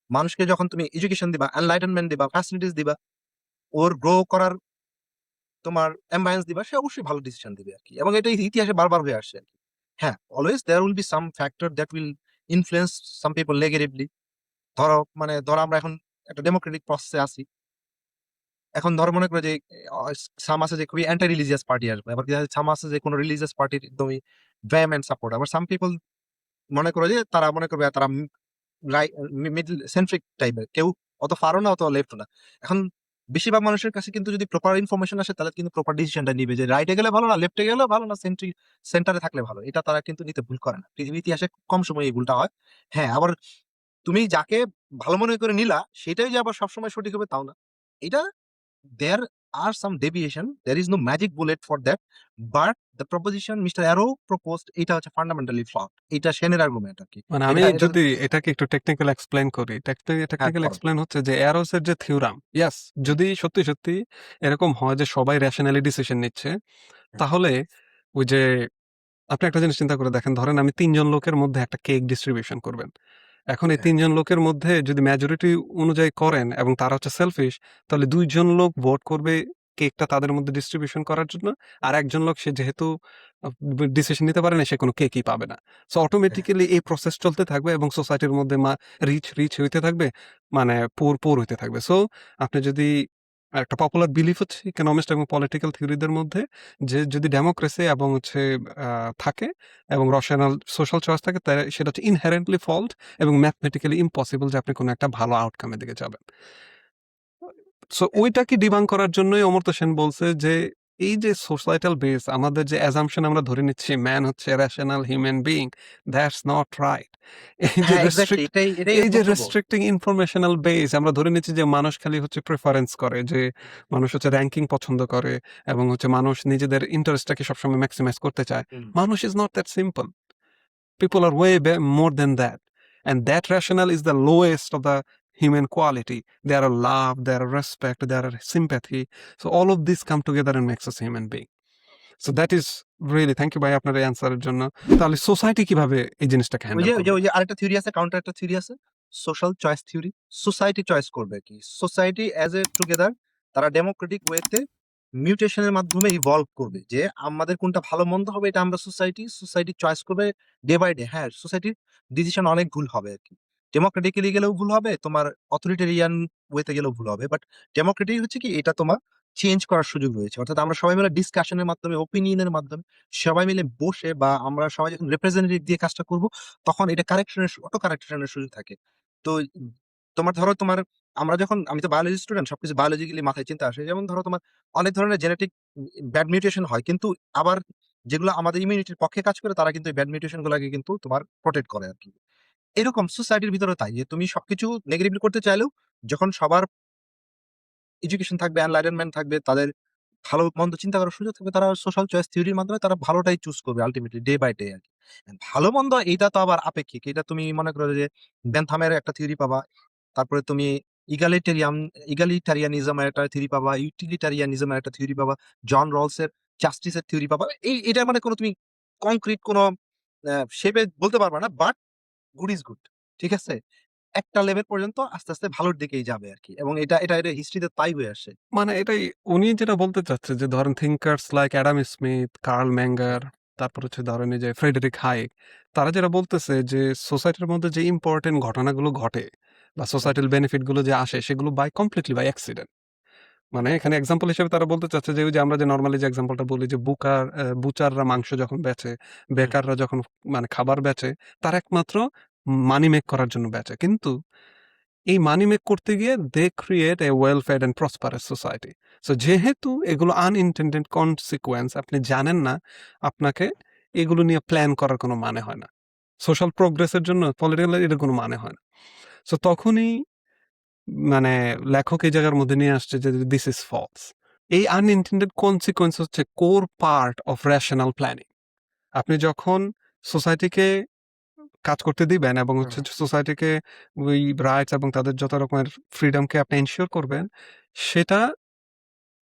মানুষকে যখন তুমি এডুকেশন দিবা, এনলাইটেনমেন্ট দিবা, ফ্যাসিলিটিস দিবা, ওর গ্রো করার তোমার এম্বায়েন্স দিবা, সে অবশ্যই ভালো ডিসিশন দিবে আরকি। এবং এটা ইতিহাসে বারবার হয়ে আসছে আরকি। হ্যাঁ, always there will be some factor that will influence some people negatively. ধরো আমরা এখন একটা ডেমোক্রেটিক প্রসেসে আছি। এখন ধরো মনে করে যে সাম আছে যে খুবই অ্যান্টি রিলিজিয়াস পার্টি আসবে, আবার সাম আছে যে কোনো রিলিজিয়াস পার্টির একদমই ভেহেমেন্ট সাপোর্ট। আবার সাম পিপল মনে করে যে তারা মনে করবে তারা মিডল সেন্ট্রিক টাইপের, কেউ অত ফারও না, অত লেফট না। এখন বেশিরভাগ মানুষের কাছে কিন্তু যদি প্রপার ইনফরমেশন আসে, তাহলে কিন্তু প্রপার ডিসিশনটা নিবে যে রাইটে গেলে ভালো, না লেফটে গেলে ভালো, না সেন্টারে থাকলে ভালো। এটা তারা কিন্তু নিতে ভুল করে না। পৃথিবীর ইতিহাসে কম সময় এই ভুলটা হয়। হ্যাঁ, আবার তুমি যাকে ভালো মনে করে নিলা, সেটাই যে আবার সবসময় সঠিক হবে তাও না। এটা there are some deviation, there is no magic bullet for that, but the proposition Mr. Arrow proposed, এটা হচ্ছে ফান্ডামেন্টালি ফ্লড। এটা সেনের আর্গুমেন্ট আর কি। মানে আমি এটা এটা যদি এটাকে একটু টেকনিক্যাল এক্সপ্লেইন করি, হ্যাঁ, টেকনিক্যাল করো। এক্সপ্লেইন হচ্ছে যে এরোসের যে থিওরাম, ইয়েস, যদি সত্যি সত্যি এরকম হয় যে সবাই রেশনালি ডিসিশন নিচ্ছে, তাহলে ওই যে আপনি একটা জিনিস চিন্তা করে দেখেন, ধরেন আমি ৩ জন লোকের মধ্যে একটা কেক ডিস্ট্রিবিউশন করবেন। এখন এই হ্যাঁ, ৩ জন লোকের মধ্যে যদি মেজরিটি অনুযায়ী করেন এবং তারা হচ্ছে সেলফিশ, তাহলে ২ জন লোক ভোট করবে কেকটা তাদের মধ্যে ডিস্ট্রিবিউশন করার জন্য। আর একজন লোক, সে যেহেতু আ ডিসিশন নিতে পারে না, সে কোনো কেকই পাবে না। সো হ্যাঁ, অটোমেটিক্যালি এই প্রসেস চলতে থাকবে এবং সোসাইটির মধ্যে রিচ হইতে থাকবে, মানে পুর হইতে থাকবে। সো আপনি যদি একটা পপুলার বিলিফ হচ্ছে ইকোনমিস্ট এবং পলিটিক্যাল থিওরিদের মধ্যে, যে যদি ডেমোক্রেসি এবং হচ্ছে আ থাকে এবং রশনাল সোশ্যাল চয়েস থাকে, তাহলে সেটা হচ্ছে ইনহেরেন্টলি ফল্ট এবং ম্যাথমেটিক্যালি ইম্পসিবল যে আপনি কোনো একটা ভালো আউটকাম এর দিকে যাবেন। সো হ্যাঁ। ওইটাকে ডিবাঙ্ক করার জন্যই অমর্ত্য সেন বলছে যে এই যে সোসাইটাল বেস, আমাদের যে অ্যাজাম্পশন আমরা ধরে নিচ্ছি ম্যান হচ্ছে rational human being, that's not right. এই যে হ্যাঁ, এক্সাক্টলি রেস্ট্রিক্ট এটাই এই যে বক্তব্য। রেস্ট্রিক্টিং ইনফরমেশনাল বেস, আমরা ধরে নিচ্ছি যে মানুষ খালি হচ্ছে প্রেফারেন্স করে, যে মানুষ হচ্ছে র‍্যাঙ্কিং পছন্দ করে এবং হচ্ছে মানুষ নিজেদের ইন্টারেস্টটাকে সবসময় ম্যাক্সিমাইজ করতে চায়। হুম। মানুষ is not that simple. People are way more than that. And that rationale is the lowest of the human quality. There are love, there are respect, there are sympathy. So all of this come together and makes us human being. So that is really, thank you ভাই আপনার এই অ্যান্সারের জন্য। তাহলে society কিভাবে এই জিনিসটাকে ওই handle যে ওই যে করবে? ওই যে আরেকটা থিওরি আছে, কাউন্টার একটা থিওরি আছে, social choice theory. Society choice করবে কি, সোসাইটি অ্যাজ এ টুগেদার তারা ডেমোক্রেটিক ওয়েতে মিউটেশনের মাধ্যমে ইভলভ করবে, যে আমাদের কোনটা ভালো মন্দ হবে এটা আমরা সোসাইটি চয়েস করবে ডে বাই ডে। হ্যাঁ, সোসাইটির ডিসিশন অনেক ভুল হবে আর কি। ডেমোক্রেটিক্যালি গেলেও ভুল হবে, তোমার অথরিটেরিয়ান ওয়েতে গেলেও ভুল হবে। বাট ডেমোক্রেটিক হচ্ছে কি, এটা তোমার চেঞ্জ করার সুযোগ রয়েছে। অর্থাৎ আমরা সবাই মিলে ডিসকাশনের মাধ্যমে, ওপিনিয়নের মাধ্যমে সবাই মিলে বসে, বা আমরা সবাই যখন রিপ্রেজেন্টেটিভ দিয়ে কাজটা করব, তখন এটা কারেকশনের, অটো কারেকশনের সুযোগ থাকে। তো তোমার ধরো তোমার, আমরা যখন, আমি তো বায়োলজি স্টুডেন্ট, সবকিছু বায়োলজিক্যালি মাথায় চিন্তা আসে। যেমন ধরো তোমার অনেক ধরনের জেনেটিক ব্যাড মিউটেশন হয়, কিন্তু আবার যেগুলো আমাদের ইমিউনিটির পক্ষে কাজ করে, তারা কিন্তু এই ব্যাড মিউটেশন গুলাকে কিন্তু তোমার প্রোটেক্ট করে আর কি। এরকম সোসাইটির ভিতরে তাই, যে তুমি সবকিছু নেগেটিভলি করতে চাইলেও, যখন সবার এডুকেশন থাকবে, এনলাইটেনমেন্ট থাকবে, তাদের ভালো মন্দ চিন্তা করার সুযোগ থাকবে, তারা সোশ্যাল চয়েস থিওরির মাধ্যমে তারা ভালোটাই চুজ করবে আলটিমেটলি, ডে বাই ডে আর কি। ভালো মন্দ এইটা তো আবার আপেক্ষিক। এটা তুমি মনে করো যে বেনথামের একটা থিওরি পাবা, তারপরে তুমি ইগালিটারিয়ানিজমের একটা থিওরি পাবা, ইউটিলিটারিয়ানিজমের একটা থিওরি পাবা, জন রলসের জাস্টিসের থিওরি পাবা। এটা মানে কোনো তুমি কংক্রিট কোনো শেপে বলতে পারবা না, বাট গুড ইজ গুড। ঠিক আছে? একটা লেভেল পর্যন্ত আস্তে, আস্তে ভালোর দিকেই যাবে আরকি। এবং এটা হিস্ট্রিতে তাই হয়ে আসে। মানে এটাই উনি যেটা বলতে চাচ্ছে যে ধরেন থিংকার্স লাইক অ্যাডাম স্মিথ, কার্ল ম্যাঙ্গার, তারপর হচ্ছে ধরেন এই যে ফ্রেডেরিক হাইক, তারা যেটা বলতেছে যে সোসাইটির মধ্যে যে ইম্পর্টেন্ট ঘটনাগুলো ঘটে বা হুম, সোসাইটাল বেনিফিট গুলো যে আসে সেগুলো কমপ্লিটলি বাই অ্যাক্সিডেন্ট। মানে এখানে এক্সাম্পল হিসেবে তারা বলতে চাচ্ছে যে ওই যে আমরা যে নরমালি যে এক্সাম্পলটা বলি যে বুচাররা মাংস যখন বেচে, হুম, বেকাররা যখন মানে খাবার বেচে, তারা একমাত্র মানি মেক করার জন্য বেচে। কিন্তু এই মানি মেক করতে গিয়ে they create a well fed and prosperous society. So যেহেতু এগুলো আনইনটেন্ডেড কনসিকুয়েন্স আপনি জানেন না, আপনাকে এগুলো নিয়ে প্ল্যান করার কোনো মানে হয় না। সোশ্যাল প্রোগ্রেসের জন্য পলিটিক্যাল এর কোনো মানে হয় না। সো তখনই মানে লেখক এই জায়গার মধ্যে নিয়ে আসছে যে দিস ইজ ফলস। এই আনইনটেন্ডেড কনসিকুয়েন্স হচ্ছে core part of rational planning. আপনি যখন সোসাইটিকে কাজ করতে দিবেন এবং হুম, হচ্ছে সোসাইটিকে ওই রাইটস এবং তাদের যত রকমের ফ্রিডমকে আপনি এনশিওর করবেন, সেটা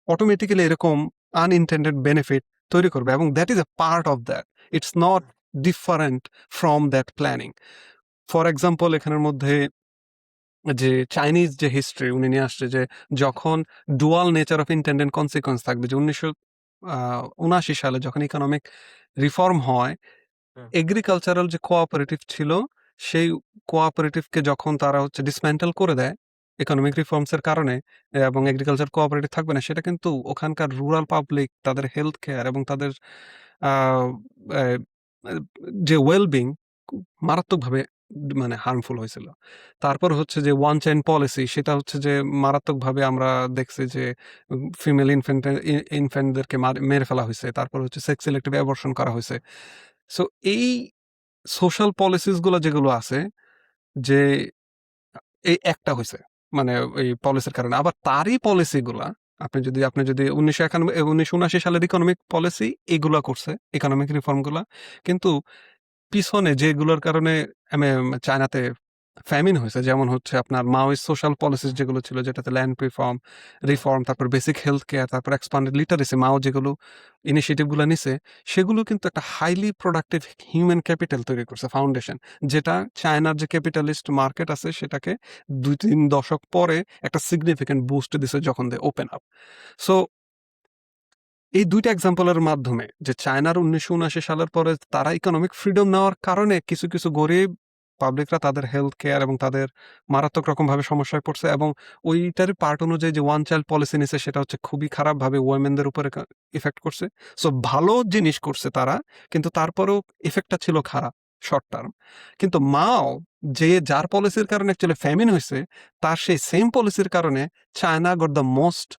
অটোমেটিক্যালি এরকম আনইনটেন্ডেড বেনিফিট তৈরি করবে এবং that is a part of that. It's not different from that planning. For example এখানের মধ্যে যে চাইনিজ যে হিস্ট্রি উনি নিয়ে আসছে যে যখন ডুয়াল নেচার অফ ইন্টেন্ডেন্ট কনসিকোয়েন্স থাকবে, যে 1979 সালে যখন ইকোনমিক রিফর্ম হয়, হুম, এগ্রিকালচারাল যে কোঅপারেটিভ ছিল, সেই কোঅপারেটিভকে যখন তারা হচ্ছে ডিসম্যান্টেল করে দেয় ইকোনমিক রিফর্মস এর কারণে, এবং এগ্রিকালচার কোঅপারেটিভ থাকবে না, সেটা কিন্তু ওখানকার রুরাল পাবলিক তাদের হেলথ কেয়ার এবং তাদের আহ, আহ, যে ওয়েলবিং মারাত্মকভাবে মানে হার্মফুল হয়েছিল। তারপর হচ্ছে যে ওয়ান চাইল্ড পলিসি, সেটা হচ্ছে যে মারাত্মকভাবে আমরা দেখছি যে ফিমেল ইনফ্যান্টদেরকে মেরে ফেলা হয়েছে। তারপর হচ্ছে সেক্স সিলেক্টিভ অ্যাবর্শন করা হয়েছে। সো এই সোশ্যাল পলিসিস গুলো যেগুলো আছে, যে এই একটা হইছে মানে এই পলিসির কারণে। আবার তারই পলিসি গুলা আপনি যদি 1979 সালের ইকোনমিক পলিসি এগুলা করছে, ইকোনমিক রিফর্ম গুলা। কিন্তু পিছনে যেগুলোর কারণে চায়নাতে ফ্যামিন হয়েছে, যেমন হচ্ছে আপনার মাওয়িস্ট সোশ্যাল পলিসিস যেগুলো ছিল, যেটাতে ল্যান্ড হুম, রিফর্ম, তারপর বেসিক হেলথ কেয়ার, তারপর এক্সপান্ডেড লিটারেসি, মাও যেগুলো ইনিশিয়েটিভ গুলো নিছে, সেগুলো কিন্তু একটা হাইলি প্রোডাক্টিভ হিউম্যান ক্যাপিটাল তৈরি করছে, ফাউন্ডেশন, যেটা চায়নার যে ক্যাপিটালিস্ট মার্কেট আছে সেটাকে 2-3 দশক পরে একটা সিগনিফিকেন্ট বুস্ট দিছে যখন দে ওপেন আপ। সো এই ২ টা এক্সাম্পলের মাধ্যমে যে চায়নার ১৯৭৯ সালের পরে তারা ইকোনমিক ফ্রিডম নেওয়ার কারণে কিছু গরিব পাবলিকরা তাদের হেলথ কেয়ার এবং তাদের মারাত্মক রকমভাবে সমস্যায় পড়ছে, এবং ওইটারই পার্ট অনুযায়ী যে ওয়ান চাইল্ড পলিসি নিছে সেটা হচ্ছে খুবই খারাপভাবে ওয়েমেনদের উপরে ইফেক্ট করছে। সো ভালো জিনিস করছে তারা, কিন্তু তারপরেও ইফেক্টটা ছিল খারাপ শর্ট টার্ম। কিন্তু মাও যার পলিসির কারণে অ্যাকচুয়ালি ফ্যামিন হইছে, তার সেই সেম পলিসির কারণে China got the most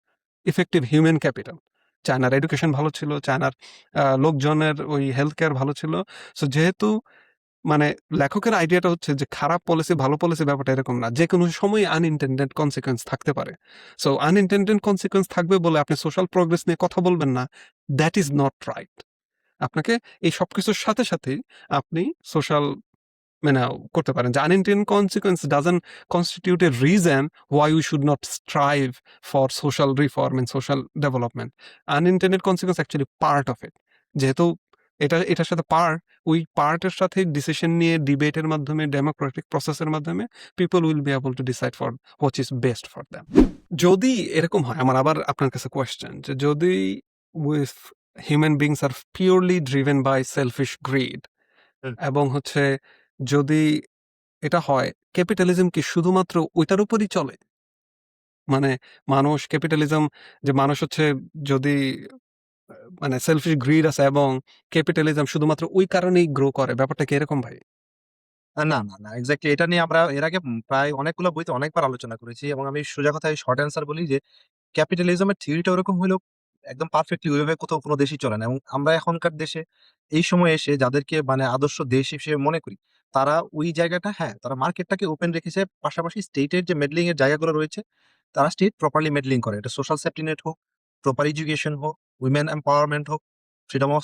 effective human capital. চায়নার এডুকেশন ভালো ছিল, চায়নার লোকজনের ওই হেলথ কেয়ার ভালো ছিল। সো যেহেতু মানে লেখকের আইডিয়াটা হচ্ছে যে খারাপ পলিসি ভালো পলিসি ব্যাপারটা এরকম না, যে কোনো সময় আনইনটেন্ডেড কনসিকুয়েন্স থাকতে পারে। সো আনইনটেন্ডেড কনসিকুয়েন্স থাকবে বলে আপনি সোশ্যাল প্রোগ্রেস নিয়ে কথা বলবেন না, দ্যাট ইজ নট রাইট। আপনাকে এই সবকিছুর সাথে সাথেই আপনি সোশ্যাল মানে করতে পারেন যে unintended consequence doesn't constitute a reason why we should not strive for social reform and social development. Unintended consequence actually part of it. যেহেতু এটার সাথে ওই পার্টের সাথে ডিসিশন নিয়ে ডিবেটের মাধ্যমে ডেমোক্রেটিক প্রসেসের মাধ্যমে people will be able to decide for what is best for them. যদি এরকম হয়, আমার আবার আপনার কাছে কোয়েশ্চেন, যে যদি with human beings are purely driven by selfish greed, hmm, এবং হচ্ছে যদি এটা হয়, ক্যাপিটালিজম কি শুধুমাত্র ওইটার উপরই চলে? মানে মানুষ ক্যাপিটালিজম, যে মানুষ হচ্ছে যদি মানে সেলফিশ গ্রিড আছে এবং ক্যাপিটালিজম শুধুমাত্র ওই কারণেই গ্রো করে, ব্যাপারটা কি এরকম ভাই? না, না, না, এক্সাক্টলি এটা নিয়ে আমরা এর আগে প্রায় অনেকগুলো বইতে অনেকবার আলোচনা করেছি, এবং আমি সোজা কথায় শর্ট অ্যান্সার বলি যে ক্যাপিটালিজমের থিওরিটা ওরকম হলেও একদম পারফেক্টলি ওইভাবে কোথাও কোনো দেশই চলে না। এবং আমরা এখনকার দেশে এই সময় এসে যাদেরকে মানে আদর্শ দেশ হিসেবে মনে করি, তারা ওই জায়গাটা, হ্যাঁ, তারা মার্কেটটাকে ওপেন রেখেছে, পাশাপাশি স্টেটের যে মেডলিং এর জায়গাগুলো রয়েছে, তারা স্টেট প্রপারলি মেডলিং করে। এটা সোশ্যাল সেফটি নেট হোক, প্রপার এডুকেশন হোক, উইমেন এম্পাওয়ারমেন্ট হোক, ফ্রিডম অফ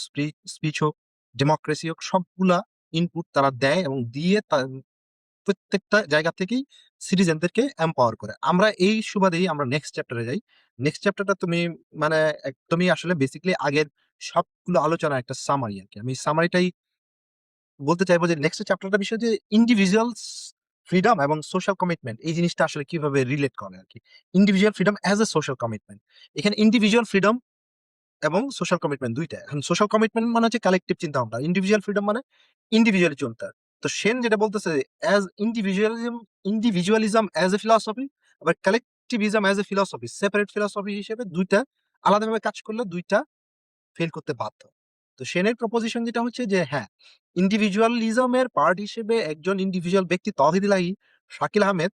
স্পিচ হোক, ডেমোক্রেসি হোক, সবগুলা ইনপুট তারা দেয়, এবং দিয়ে প্রত্যেকটা জায়গা থেকেই সিটিজেনদেরকে এম্পাওয়ার করে। আমরা এই সুবাদেই আমরা নেক্সট চ্যাপ্টারে যাই। নেক্সট চ্যাপ্টারটা তুমি মানে একদমই আসলে বেসিক্যালি আগের সবগুলো আলোচনা একটা সামারি আরকি। আমি সামারিটাই বলতে চাইবো যে নেক্সট চ্যাপ্টারটা বিষয় যে ইন্ডিভিজুয়ালস ফ্রিডম এবং সোশ্যাল কমিটমেন্ট এই জিনিসটা আসলে কিভাবে রিলেট করে আরকি। Individual freedom as a social commitment. এখানে ইন্ডিভিজুয়াল ফ্রিডম এবং সোশ্যাল কমিটমেন্ট ২ টা। এখন সোশ্যাল কমিটমেন্ট মানে হচ্ছে কালেক্টিভ চিন্তাভাবনা। ইন্ডিভিজুয়াল ফ্রিডম মানে ইন্ডিভিজুয়ালি চলতে হয়। তো সেন যেটা বলতেছে as individualism as a philosophy, আবার collectivism as a philosophy, separate philosophy হিসেবে ২ টা আলাদাভাবে কাজ করলে ২ টা ফেল করতে বাধ্য। তো সেনের প্রপোজিশন যেটা হচ্ছে যে হ্যাঁ, ইন্ডিভিজুয়ালিজমের পার্ট হিসেবে একজন ইন্ডিভিজুয়াল ব্যক্তি তৌহিদ ইলাহি, শাকিল আহমেদ,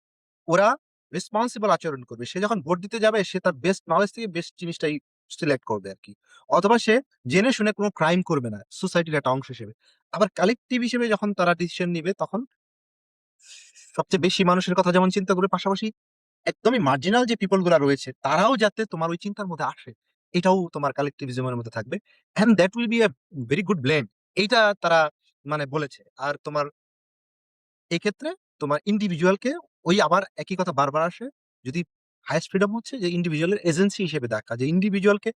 ওরা রেসপন্সিবল আচরণ করবে। সে যখন ভোট দিতে যাবে সে তার বেস্ট নলেজ থেকে বেস্ট জিনিসটাই সিলেক্ট করবে আরকি। অথবা সে জেনে শুনে কোনো ক্রাইম করবে না সোসাইটির একটা অংশ হিসেবে। আবার কালেক্টিভ হিসেবে যখন তারা ডিসিশন নিবে তখন সবচেয়ে বেশি মানুষের কথা যেমন চিন্তা করবে, পাশাপাশি একদমই মার্জিনাল যে পিপল গুলা রয়েছে তারাও যাতে তোমার ওই চিন্তার মধ্যে আসে, এটাও তোমার কালেক্টিভিজমের মধ্যে থাকবে। And that will be a very good blend. এইটা তারা মানে বলেছে। আর তোমার এক্ষেত্রে তোমার ইন্ডিভিজুয়ালকে ওই আবার একই কথা বারবার আসে। যদি হাইয়েস্ট ফ্রিডম হচ্ছে যে ইন্ডিভিজুয়ালের এজেন্সি হিসেবে দেখা, যে ইন্ডিভিজুয়ালকে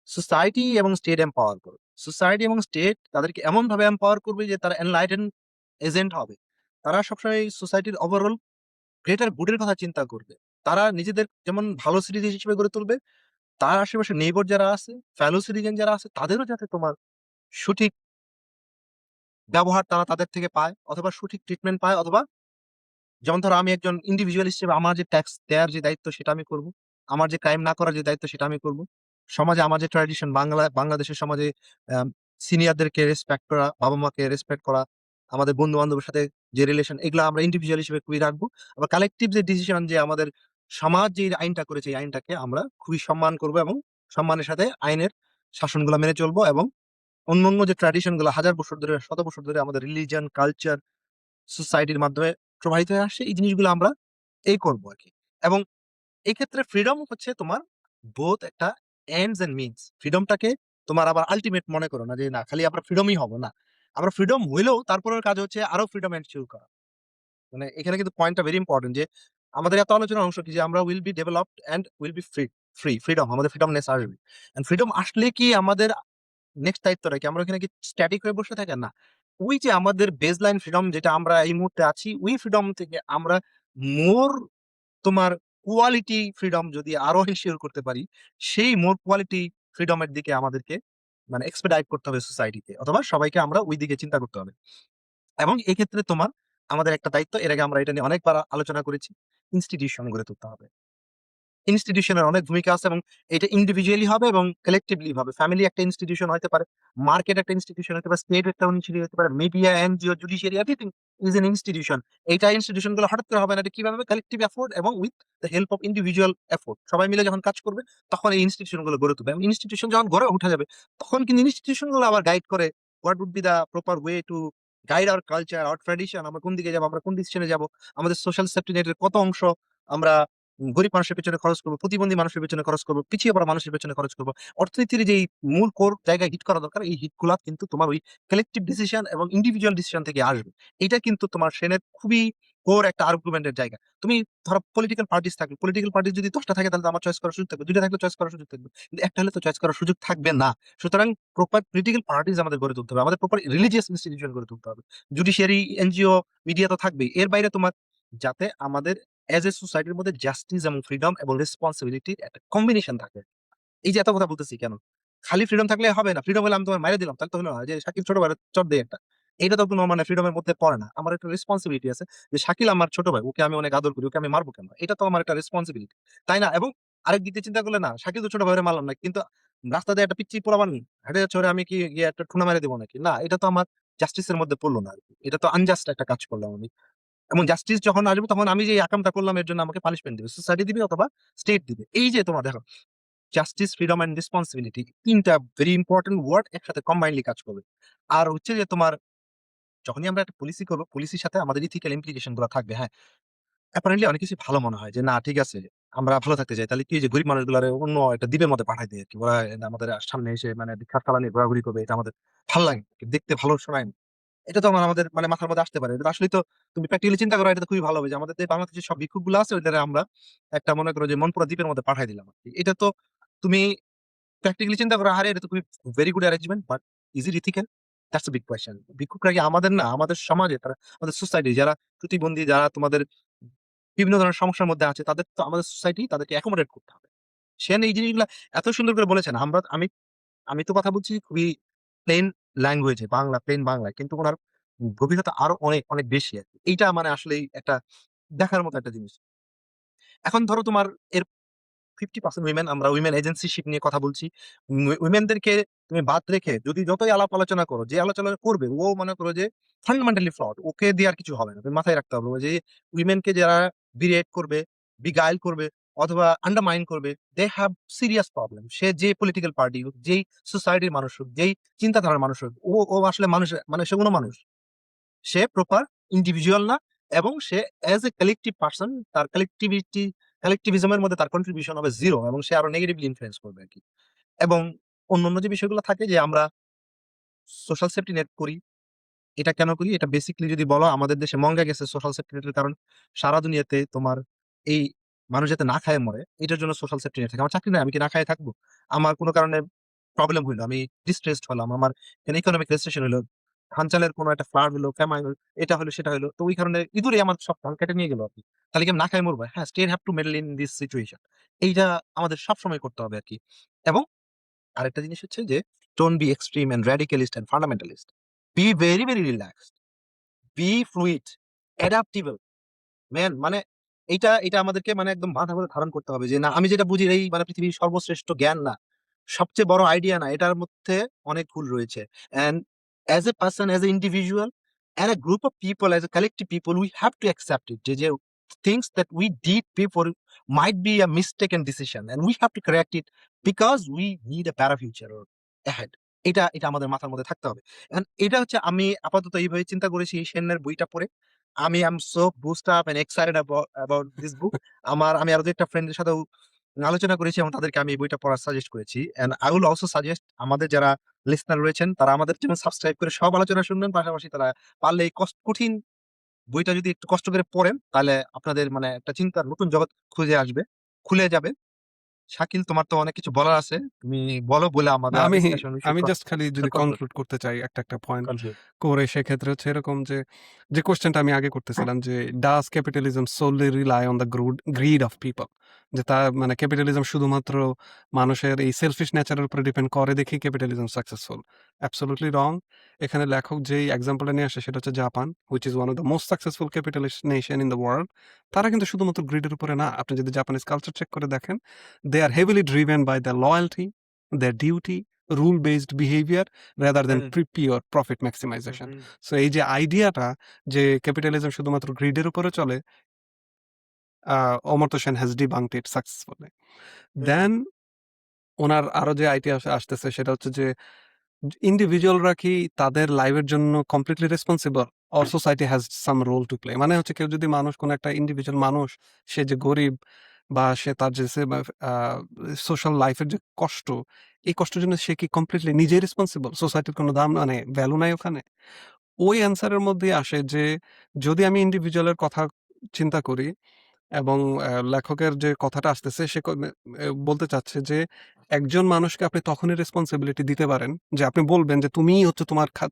সোসাইটি এবং স্টেট এম্পাওয়ার করবে। সোসাইটি এবং স্টেট তাদেরকে এমনভাবে এম্পাওয়ার করবে যে তারা এনলাইটেন এজেন্ট হবে। তারা সবসময় সোসাইটির ওভারঅল গ্রেটার গুড এর কথা চিন্তা করবে। তারা নিজেদের যেমন ভালো সিটিজেন হিসেবে গড়ে তুলবে, তার আশেপাশে নেইবার যারা আছে, ফেলো সিটিজেন যারা আছে, তাদেরও যাতে তোমার সঠিক ব্যবহার তারা তাদের থেকে পায়, অথবা সঠিক ট্রিটমেন্ট পায়, অথবা যেমন ধরো আমি একজন ইন্ডিভিজুয়াল হিসেবে আমার যে ট্যাক্স দেওয়ার যে দায়িত্ব সেটা আমি করব। আমার যে ক্রাইম না করার যে দায়িত্ব সেটা আমি করব। সমাজে আমার যে ট্র্যাডিশন বাংলাদেশের সমাজে সিনিয়রদেরকে রেসপেক্ট করা, বাবা-মাকে রেসপেক্ট করা, আমাদের বন্ধু-বান্ধবের সাথে যে রিলেশন, এগুলা আমরা ইন্ডিভিজুয়াল হিসেবে খুবই রাখবো। আবার কালেক্টিভ যে ডিসিশন, যে আমাদের সমাজ যে আইনটা করেছে এই আইনটাকে আমরা খুবই সম্মান করব, এবং সম্মানের সাথে আইনের শাসনগুলা মেনে চলবো, এবং অন্যান্য যে ট্র্যাডিশন গুলো হাজার বছর ধরে, শত বছর ধরে আমাদের রিলিজিয়ন, কালচার, সোসাইটির মাধ্যমে প্রবাহিত হয়ে আসছে, এই জিনিসগুলো আমরা করবো আরকি। এবং এক্ষেত্রে ফ্রিডম হচ্ছে তোমার বোথ একটা এন্ডস এন্ড মিনস। ফ্রিডমটাকে তোমার আবার আল্টিমেট মনে করো না যে না খালি আমরা ফ্রিডমই হবো না। আমরা ফ্রিডম হইলেও তারপরের কাজ হচ্ছে আরো ফ্রিডম এনশিওর করা। মানে এখানে কিন্তু পয়েন্টটা ভেরি ইম্পোর্টেন্ট যে আমাদের এত আলোচনার অংশ কি যে আমরা will be developed and will be freedom, আমাদের ফ্রিডমনেস আসবে। এন্ড ফ্রিডম আসলে কি আমাদের নেক্সট দায়িত্বটা কি? আমরা ওখানে কি স্ট্যাটিক হয়ে বসে থাকেন? না। ওই যে আমাদের বেসলাইন ফ্রিডম যেটা আমরা এই মুহূর্তে আছি, ওই ফ্রিডম থেকে আমরা মোর তোমার কোয়ালিটি ফ্রিডম যদি আরো এনশিওর করতে পারি, সেই মোর কোয়ালিটি ফ্রিডম এর দিকে আমাদেরকে মানে এক্সপেডাইট করতে হবে সোসাইটিতে। অথবা সবাইকে আমরা ওই দিকে চিন্তা করতে হবে। এবং এক্ষেত্রে তোমার আমাদের একটা দায়িত্ব, এর আগে আমরা এটা নিয়ে অনেকবার আলোচনা করেছি, ইনস্টিটিউশন গড়ে তুলতে হবে। ইনস্টিটিউশনের অনেক ভূমিকা আছে, এবং এটা ইন্ডিভিজুয়ালি হবে এবং কালেক্টিভলি হবে। ফ্যামিলি একটা ইনস্টিটিউশন হতে পারে, মার্কেট একটা ইনস্টিটিউশন হতে পারে, স্টেট একটা ইনস্টিটিউশন হতে পারে, media, NGO, judiciary, everything is an institution. এইটা ইনস্টিটিউশন গুলো হঠাৎ করে হবে না। এটা কিভাবে হবে? কালেক্টিভ এফোর্ট এবং with the help of individual effort. সবাই মিলে যখন কাজ করবে তখন এই ইনস্টিটিউশন গুলো গড়ে তুলবে, এবং ইনস্টিটিউশন যখন গড়ে উঠা যাবে তখন কিন্তু ইনস্টিটিউশন গুলো আবার গাইড করে what would be the proper way to guide our culture, our tradition, আমরা কোন দিকে যাবো, আমরা কোন ডিসিশনে যাবো, আমাদের সোশ্যাল সেফটি নেটের কত অংশ আমরা গরিব মানুষের পেছনে খরচ করব, প্রতিবন্ধী মানুষের পেছনে খরচ করব, পিছিয়ে পড়া মানুষের পেছনে খরচ করব। অর্থনীতির যেই মূল কোর জায়গায় হিট করা দরকার, এই হিট গুলা কিন্তু তোমার ওই কালেক্টিভ ডিসিশন এবং ইন্ডিভিজুয়াল ডিসিশন থেকে আসবে। এটা কিন্তু তোমার সেনের খুবই কোর একটা আর্গুমেন্টের জায়গা। তুমি ধরো পলিটিক্যাল পার্টিস থাকবে, পলিটিক্যাল পার্টি যদি ১০ টা থাকে তাহলে তো আমার চয়েস করার সুযোগ থাকবে। ২ টা থাকলে চয়েস করার সুযোগ থাকবে। কিন্তু একটা হলে তো চয়েস করার সুযোগ থাকবে না। সুতরাং প্রপার পলিটিক্যাল পার্টিস আমাদের গড়ে তুলতে হবে। আমাদের প্রপার রিলিজিয়াস ইনস্টিটিউশন গড়ে তুলতে হবে। জুডিশিয়ারি, এনজিও, মিডিয়া তো থাকবেই। এর বাইরে তোমার যাতে আমাদের এজ এ সোসাইটির মধ্যে জাস্টিস এবং ফ্রিডম এবং রেসপন্সিবিলিটির একটা কম্বিনেশন থাকে। এই যে এত কথা বলতেছি কেন? খালি ফ্রিডম থাকলে হবে না। ফ্রিডম হলে আমি তোমার মাইরে দিলাম। তাহলে তো হলো না। যে শাকিব ছোট ভাইরে চড় দেই একটা। এটা তো কোনো মানে ফ্রিডমের মধ্যে পড়ে না। আমার একটা রেসপন্সিবিলিটি আছে যে শাকিল আমার ছোট ভাই, ওকে আমি অনেক আদর করি, ওকে আমি মারবো কেন? এটা তো আমার একটা রেসপন্সিবিলিটি, তাই না? এবং আরেক দিক দিয়ে চিন্তা করলে না, শাকিল তো ছোট ভাইরে মারলাম না, কিন্তু রাস্তা দিয়ে একটা পিচ্চি পোলাপান হেঁটে যাচ্ছে, ওরে আমি কি গিয়ে একটা ঠুনা মেরে দেবো নাকি? না, এটা তো আমার জাস্টিসের মধ্যে পড়লো না আরকি। এটা তো আনজাস্ট একটা কাজ করলাম আমি। এবং জাস্টিস যখন আসবে তখন আমি যে এই আকামটা করলাম এর জন্য আমাকে পানিশমেন্ট দিবে। সোসাইটি দিবে অথবা স্টেট দিবে। এই যে তোমার দেখো জাস্টিস, ফ্রিডম অ্যান্ড রেসপন্সিবিলিটি ৩ টা ভেরি ইম্পোর্টেন্ট ওয়ার্ড একসাথে কম্বাইনলি কাজ করবে। আর হচ্ছে যে তোমার যখনই আমরা একটা পলিসি করব, পলিসির সাথে আমাদের ইথিক্যাল ইমপ্লিকেশন গুলো থাকবে। হ্যাঁ, অ্যাপারেন্টলি অনেক কিছুই ভালো মনে হয় যে না ঠিক আছে, আমরা ভালো থাকতে চাই। তাহলে কি যে গরিব মানুষগুলারে অন্য একটা দ্বীপের মধ্যে পাঠায় দেই আরকি। ওরা আমাদের সামনে এসে মানে ভিক্ষার থালা নিয়ে ঘোরাঘুরি করবে। এটা আমাদের ভাল লাগে। দেখতে ভালো শোনায় না। এটা তো আমাদের মানে মাথার মধ্যে আসতে পারে। এটা আসলেই তো তুমি প্র্যাকটিক্যালি চিন্তা করো, এটা তো খুবই ভালো হবে যে আমাদের যে বাংলাদেশের সব ভিক্ষুকগুলো আছে ওইটারে আমরা একটা মনে করো যে মনপুরা দ্বীপের মধ্যে পাঠায় দিলাম আরকি। এটা তো তুমি প্র্যাকটিক্যালি চিন্তা করো, আরে এটা তো খুবই very good arrangement, but is it ethical? That's a big question. ভিক্ষুকরা কি আমাদের না, আমাদের সমাজে তারা, আমাদের সোসাইটি যারা প্রতিবন্ধী, যারা তোমাদের বিভিন্ন ধরনের সমস্যার মধ্যে আছে, তাদের তো আমাদের সোসাইটি তাদেরকে অ্যাকোমোডেট করতে হবে। সেন এই জিনিসগুলা এত সুন্দর করে বলেছেন। আমি আমি তো কথা বলছি খুবই প্লেন ল্যাঙ্গুয়েজে, বাংলা, প্লেন বাংলায়। কিন্তু উনার গভীরতা আরো অনেক, অনেক বেশি আরকি। এইটা মানে আসলেই একটা দেখার মতো একটা জিনিস। এখন ধরো তোমার এর 50% উইমেন, আমরা উইমেন এজেন্সিশিপ নিয়ে কথা বলছি। উইমেনদেরকে তুমি বাদ রেখে যদি যতই আলাপ আলোচনা করো, যে আলোচনা করবে ও মনে করো যে ফান্ডামেন্টালি ফ্লড। ওকে দিয়ে আর কিছু হবে না। তুমি মাথায় রাখতে হবে যে উইমেনকে যারা বিরেট করবে, বিগাইল করবে অথবা আন্ডারমাইন করবে, দে হ্যাভ সিরিয়াস প্রবলেম। সে যে পলিটিক্যাল পার্টি হোক, যেই সোসাইটির মানুষ হোক, যেই চিন্তাধারার মানুষ হোক, ও ও আসলে মানুষ, মানে সে কোনো মানুষ। সে প্রপার ইন্ডিভিজুয়াল না, এবং সে অ্যাজ এ কালেকটিভ পারসন, তার কালেকটিভিজমের মধ্যে তার কন্ট্রিবিউশন হবে জিরো, এবং সে আরো নেগেটিভলি ইনফ্লুয়েন্স করবে আরকি। এবং অন্যান্য যে বিষয়গুলো থাকে যে আমরা সোশ্যাল সেফটি নেট করি, এটা কেন করি? এটা বেসিক্যালি যদি বলো, আমাদের দেশে মঙ্গা গেছে সোশ্যাল সেফটি নেটের কারণ। সারা দুনিয়াতে তোমার এই মানুষ যাতে না খায়ে মরে, এটার জন্য সোশ্যাল সেফটি নেট থাকে। আমার চাকরি নাই, আমি কি না খায়ে থাকবো? আমার কোনো কারণে প্রবলেম হইলো, আমি ডিস্ট্রেসড হলাম, আমার এখানে ইকোনমিক রেসেশন হইলো, ধান চালের কোনো একটা ফ্লাড হলো, ফেমাইন হলো, এটা হলো সেটা হলো। তো ওই কারণে ইঁদুরে আমার সব ধান কেটে নিয়ে গেল আরকি। তাহলে কি আমি না খায়ে মরবো? হ্যাঁ, state have to meddle in this situation. এইটা আমাদের সবসময় করতে হবে আরকি। এবং আরেকটা জিনিস হচ্ছে যে don't be extreme and radicalist and fundamentalist. Be very, very relaxed, be fluid, adaptable. মানে এইটা আমাদেরকে মানে একদম মাথার মধ্যে ধারণ করতে হবে যে না, আমি যেটা বুঝি এই মানে পৃথিবীর সর্বশ্রেষ্ঠ জ্ঞান না, সবচেয়ে বড় আইডিয়া না, এটার মধ্যে অনেক ভুল রয়েছে। And as a person, as a individual, and a group of people, as a collective people, we have to accept it যে things that we did before might be a mistaken decision and we have to correct it because we need a better future or ahead. এটা আমাদের মাথার মধ্যে থাকতে হবে। And এটা হচ্ছে আমি আপাতত এইভাবে চিন্তা করেছি এই সেনের বইটা পড়ে। আমি am so boost up and excited about this book. আমি আরো ২ একটা ফ্রেন্ডের সাথেও আলোচনা করেছি এবং তাদেরকে আমি এই বইটা পড়ার সাজেস্ট করেছি। And I will also suggest আমাদের যারা লিসনার রয়েছেন তারা আমাদের চ্যানেল সাবস্ক্রাইব করে সব আলোচনা শুনবেন। পাশাপাশি তারা পারলে এই কঠিন বইটা যদি একটু কষ্ট করে পড়েন, তাহলে আপনাদের মানে একটা চিন্তার নতুন জগৎ খুলে যাবে। শাকিল, তোমার তো অনেক কিছু বলার আছে। তুমি বলো, বলে না, আমাদের আমি ডিসকাশন উই শুড আমি জাস্ট খালি যদি কনক্লুড। কনক্লুড করতে চাই একটা পয়েন্ট কনক্লুড। করে, সেক্ষেত্রে হচ্ছে এরকম যে কোয়েশ্চেনটা আমি আগে করতেছিলাম যে does capitalism Solly rely on the grid of people, যে তা মানে ক্যাপিটালিজম শুধুমাত্র মানুষের এই সেলফিশ নেচারের উপরে ডিপেন্ড করে দেখেই ক্যাপিটালিজম সাকসেসফুল। অ্যাবসলিউটলি রং। এখানে লেখক যেই এক্সাম্পলটা নিয়ে আসে সেটা হচ্ছে Japan, which is one of the most successful capitalist nation in the world. তারা কিন্তু শুধুমাত্র গ্রিডের উপরে না, আপনি যদি জাপানিজ কালচার চেক করে দেখেন, they are heavily driven by the loyalty, their duty, rule based behavior rather than hmm, pure profit hmm, maximization. Hmm, so এই যে আইডিয়াটা যে ক্যাপিটালিজম শুধুমাত্র গ্রিডের উপরে চলে, Amartya Sen has debunked it successfully. Hmm, then ওনার আরো যে আইডিয়া আসতেছে সেটা হচ্ছে যে ইন্ডিভিজুয়ালরা কি তাদের লাইফের জন্য completely responsible, or society has some role to play. মানে হচ্ছে কেউ যদি মানুষ, কোনো একটা ইন্ডিভিজুয়াল মানুষ, সে যে গরিব বা সে তার যে সোশ্যাল লাইফের যে কষ্ট, এই কষ্টের জন্য সে কি কমপ্লিটলি নিজেই রেসপন্সিবল? সোসাইটির কোনো দাম মানে ভ্যালু নাই ওখানে? ওই অ্যান্সারের মধ্যেই আসে যে যদি আমি ইন্ডিভিজুয়ালের কথা চিন্তা করি, এবং লেখকের যে কথাটা আসতেছে সে বলতে চাচ্ছে যে একজন মানুষকে আপনি তখনই রেসপন্সিবিলিটি দিতে পারেন যে আপনি বলবেন যে তুমিই হচ্ছে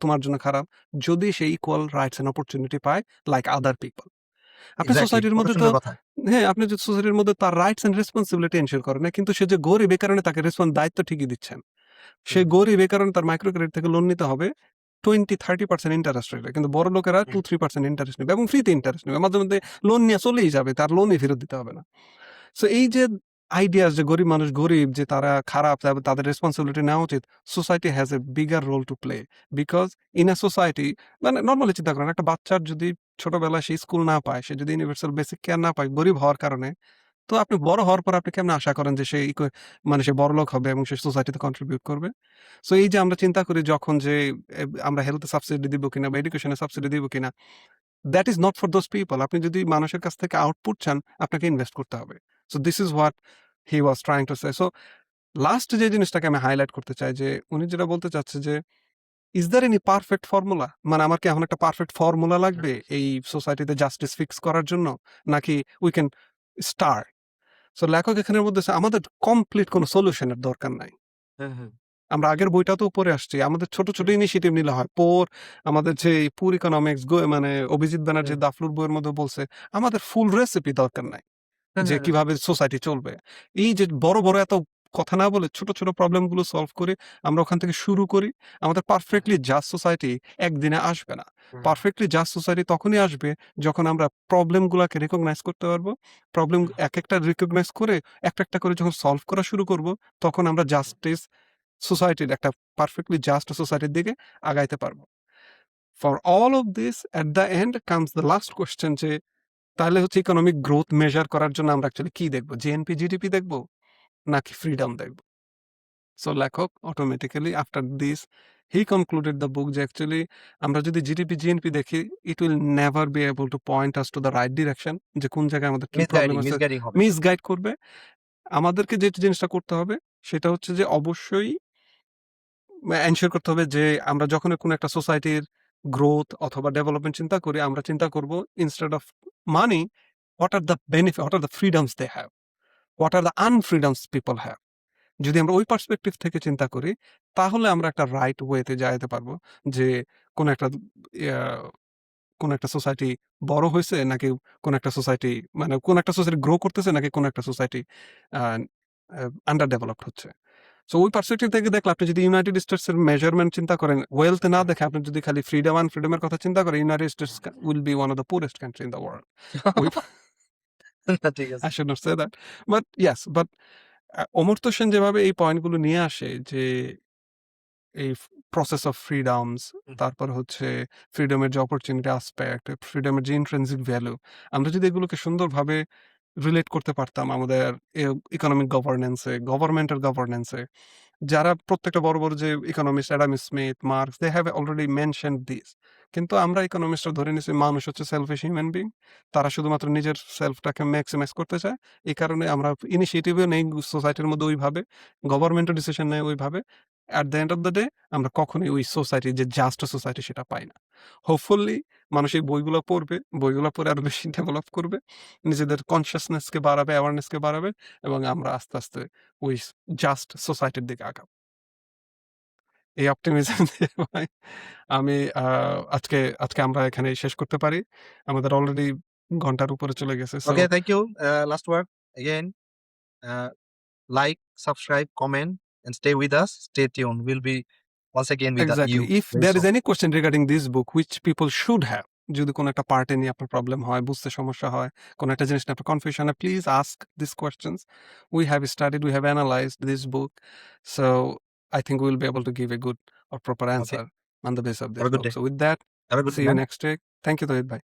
তোমার জন্য খারাপ, যদি সে ইকুয়াল রাইটস এন্ড অপরচুনিটি পায় লাইক আদার পিপল। আপনি এক্সাক্টলি। সোসাইটির কত মধ্যে তো, সুন্দর কথা। হ্যাঁ, আপনি যে সোসাইটির মধ্যে তার রাইটস এন্ড রেসপন্সিবিলিটি এনশিওর করেন না, কিন্তু সে যে গরিব এ কারণে তাকে দায়িত্ব ঠিকই দিচ্ছেন। সে হুম, গরিব এ কারণে তার মাইক্রো ক্রেডিট থেকে লোন নিতে হবে। 20-30% ইন্টারেস্ট রেটে, কিন্তু বড় লোকেরা 2-3% ইন্টারেস্ট নেবে এবং ফ্রিতে ইন্টারেস্ট নেবে, মাঝে মধ্যে লোন নিয়ে চলেই যাবে, তার লোনই ফেরত দিতে হবে না। সো এই যে আইডিয়াস যে গরিব মানুষ গরিব, যে তারা খারাপ, তাদের রেসপন্সিবিলিটি নেওয়া উচিত, society has a bigger role to play. Because in a society, মানে নর্মালি চিন্তা করেন, একটা বাচ্চার যদি ছোটবেলায় সে স্কুল না পায়, সে যদি ইউনিভার্সাল বেসিক কেয়ার না পায় গরিব হওয়ার কারণে, তো আপনি বড় হওয়ার পর আপনি কেমনে আশা করেন যে সে মানে সে বড়লোক হবে এবং সে সোসাইটিতে কন্ট্রিবিউট করবে? সো এই যে আমরা চিন্তা করি যখন যে আমরা হেলথে সাবসিডি দিব কিনা বা এডুকেশনে সাবসিডি দিব কিনা, that is not for those people. আপনি যদি মানুষের কাছ থেকে আউটপুট চান, আপনাকে ইনভেস্ট করতে হবে। So this is what he was trying to say. So last যে জিনিসটাকে আমি হাইলাইট করতে চাই, যে উনি যেটা বলতে চাচ্ছে যে, is there any perfect formula? মানে আমার কি এখন একটা পারফেক্ট ফর্মুলা লাগবে এই সোসাইটিতে জাস্টিস ফিক্স করার জন্য, নাকি উই ক্যান স্টার্ট? সো লেখক এখানের মধ্যে আমাদের কমপ্লিট কোনো সলিউশনের দরকার নাই। আমরা আগের বইটাতেও পড়ে আসছি, আমাদের ছোট ছোট ইনিশিয়েটিভ নিলে হয়। আমাদের যে পুর ইকোনমিক্স মানে অভিজিৎ ব্যানার্জি দাফলুর বইয়ের মধ্যে বলছে, আমাদের ফুল রেসিপি দরকার নাই যে কিভাবে সোসাইটি চলবে। এই যে বড় বড় এত কথা না বলে ছোট ছোট প্রবলেম গুলো সলভ করে আমরা ওখান থেকে শুরু করি, আমাদের পারফেক্টলি জাস্ট সোসাইটি একদিনে আসবে না। পারফেক্টলি জাস্ট সোসাইটি তখনই আসবে যখন আমরা প্রবলেম গুলাকে রেকগনাইজ করতে পারবো। প্রবলেম এক একটা রিকগনাইজ করে একটা একটা করে যখন সলভ করা শুরু করব, তখন আমরা জাস্টিস সোসাইটির একটা পারফেক্টলি জাস্ট সোসাইটির দিকে আগাইতে পারবো। For all of this at the end comes the last question, যে তাহলে হচ্ছে ইকোনমিক গ্রোথ মেজার করার জন্য আমরা অ্যাকচুয়ালি কি দেখবো? জিএনপি জিডিপি দেখবো নাকি ফ্রিডম দেখবো? সো লেখক automatically after this he concluded the book যে অ্যাকচুয়ালি আমরা যদি জিডিপি জিএনপি দেখি, it will never be able two point us to the right direction, যে কোন জায়গায় আমাদের কি প্রবলেম আছে, মিসগাইডিং হবে। মিসগাইড করবে। আমাদেরকে যে জিনিসটা করতে হবে সেটা হচ্ছে যে অবশ্যই এনশিওর করতে হবে যে আমরা যখন কোনো একটা সোসাইটির গ্রোথ অথবা ডেভেলপমেন্ট চিন্তা করি, আমরা চিন্তা করব instead of money, what are the benefit, what are the freedoms they have, what are the unfreedoms people have. যদি আমরা ওই পার্সপেক্টিভ থেকে চিন্তা করি, তাহলে আমরা একটা রাইট ওয়েতে যাইতে পারবো, যে কোন একটা কোন একটা সোসাইটি বড় হয়েছে নাকি কোন একটা সোসাইটি, মানে কোন একটা সোসাইটি গ্রো করতেছে নাকি কোন একটা সোসাইটি আন্ডার ডেভেলপড হচ্ছে। সো ওই পার্সপেক্টিভ থেকে দেখলে, আপনি যদি ইউনাইটেড স্টেটস এর মেজারমেন্ট চিন্তা করেন, ওয়েলথ না দেখে আপনি যদি খালি ফ্রিডম অ্যান্ড ফ্রিডমের কথা চিন্তা করেন, united states will be one of the purest country in the world. ঠিক আছে। I should not say that. But yes, but Amartya Sen যেভাবে এই পয়েন্টগুলো নিয়ে আসে, যে এই প্রসেস অফ ফ্রিডমস, তারপর হচ্ছে ফ্রিডমের যে অপরচুনিটি অ্যাসপেক্ট, ফ্রিডমের যে ইন্ট্রিনসিক ভ্যালু, আমরা যদি এগুলোকে সুন্দরভাবে রিলেট করতে পারতাম আমাদের ইকোনমিক গভর্নেন্সে, গভর্নমেন্টাল গভর্নেন্সে, যারা প্রত্যেকটা বড় বড় যে economist, Adam Smith, Marx, they have already mention this. কিন্তু আমরা ইকোনমিস্টরা ধরে নিছি মানুষ হচ্ছে সেলফিশ হিউম্যান বিং, তারা শুধুমাত্র নিজের সেলফটাকে ম্যাক্সিমাইজ করতে চায়। এই কারণে আমরা ইনিশিয়েটিভও নেই সোসাইটির মধ্যে ওইভাবে, গভর্নমেন্টও ডিসিশন নেয় ওইভাবে। At the end of the day আমরা কখনোই ওই সোসাইটি, যে জাস্ট সোসাইটি, সেটা পাই না। হোপফুলি মানুষ এই বইগুলো পড়বে, বইগুলো পড়ে আরো বেশি ডেভেলপ করবে, নিজেদের কনসিয়াসনেসকে বাড়াবে, অ্যাওয়ারনেসকে বাড়াবে, এবং আমরা আস্তে আস্তে ওই জাস্ট সোসাইটির দিকে আগাবো। এই অপটিমিজম দিয়ে ভাই আমি আজকে আজকে আমরা এখানেই শেষ করতে পারি। আমাদের অলরেডি ঘন্টার উপরে চলে গেছে। So Okay, thank you. Last word again. Uh, like, subscribe, comment, and stay with us. Stay tuned. We'll be once again with exactly, you if very there is soon. Any question regarding this book which people should have, যদি কোনো একটা পার্টে নিয়ে আপনার problem হয়, বুঝতে সমস্যা হয়, কোনো একটা জিনিস নিয়ে আপনার কনফিউশন হয়, please ask this questions. We have studied, we have analysed this book, so I think will be able to give a good or proper Okay. Answer on the base of this Have a good book. day. So with that, Have a good see day, you man. Next week. Thank you Tohid ভাই।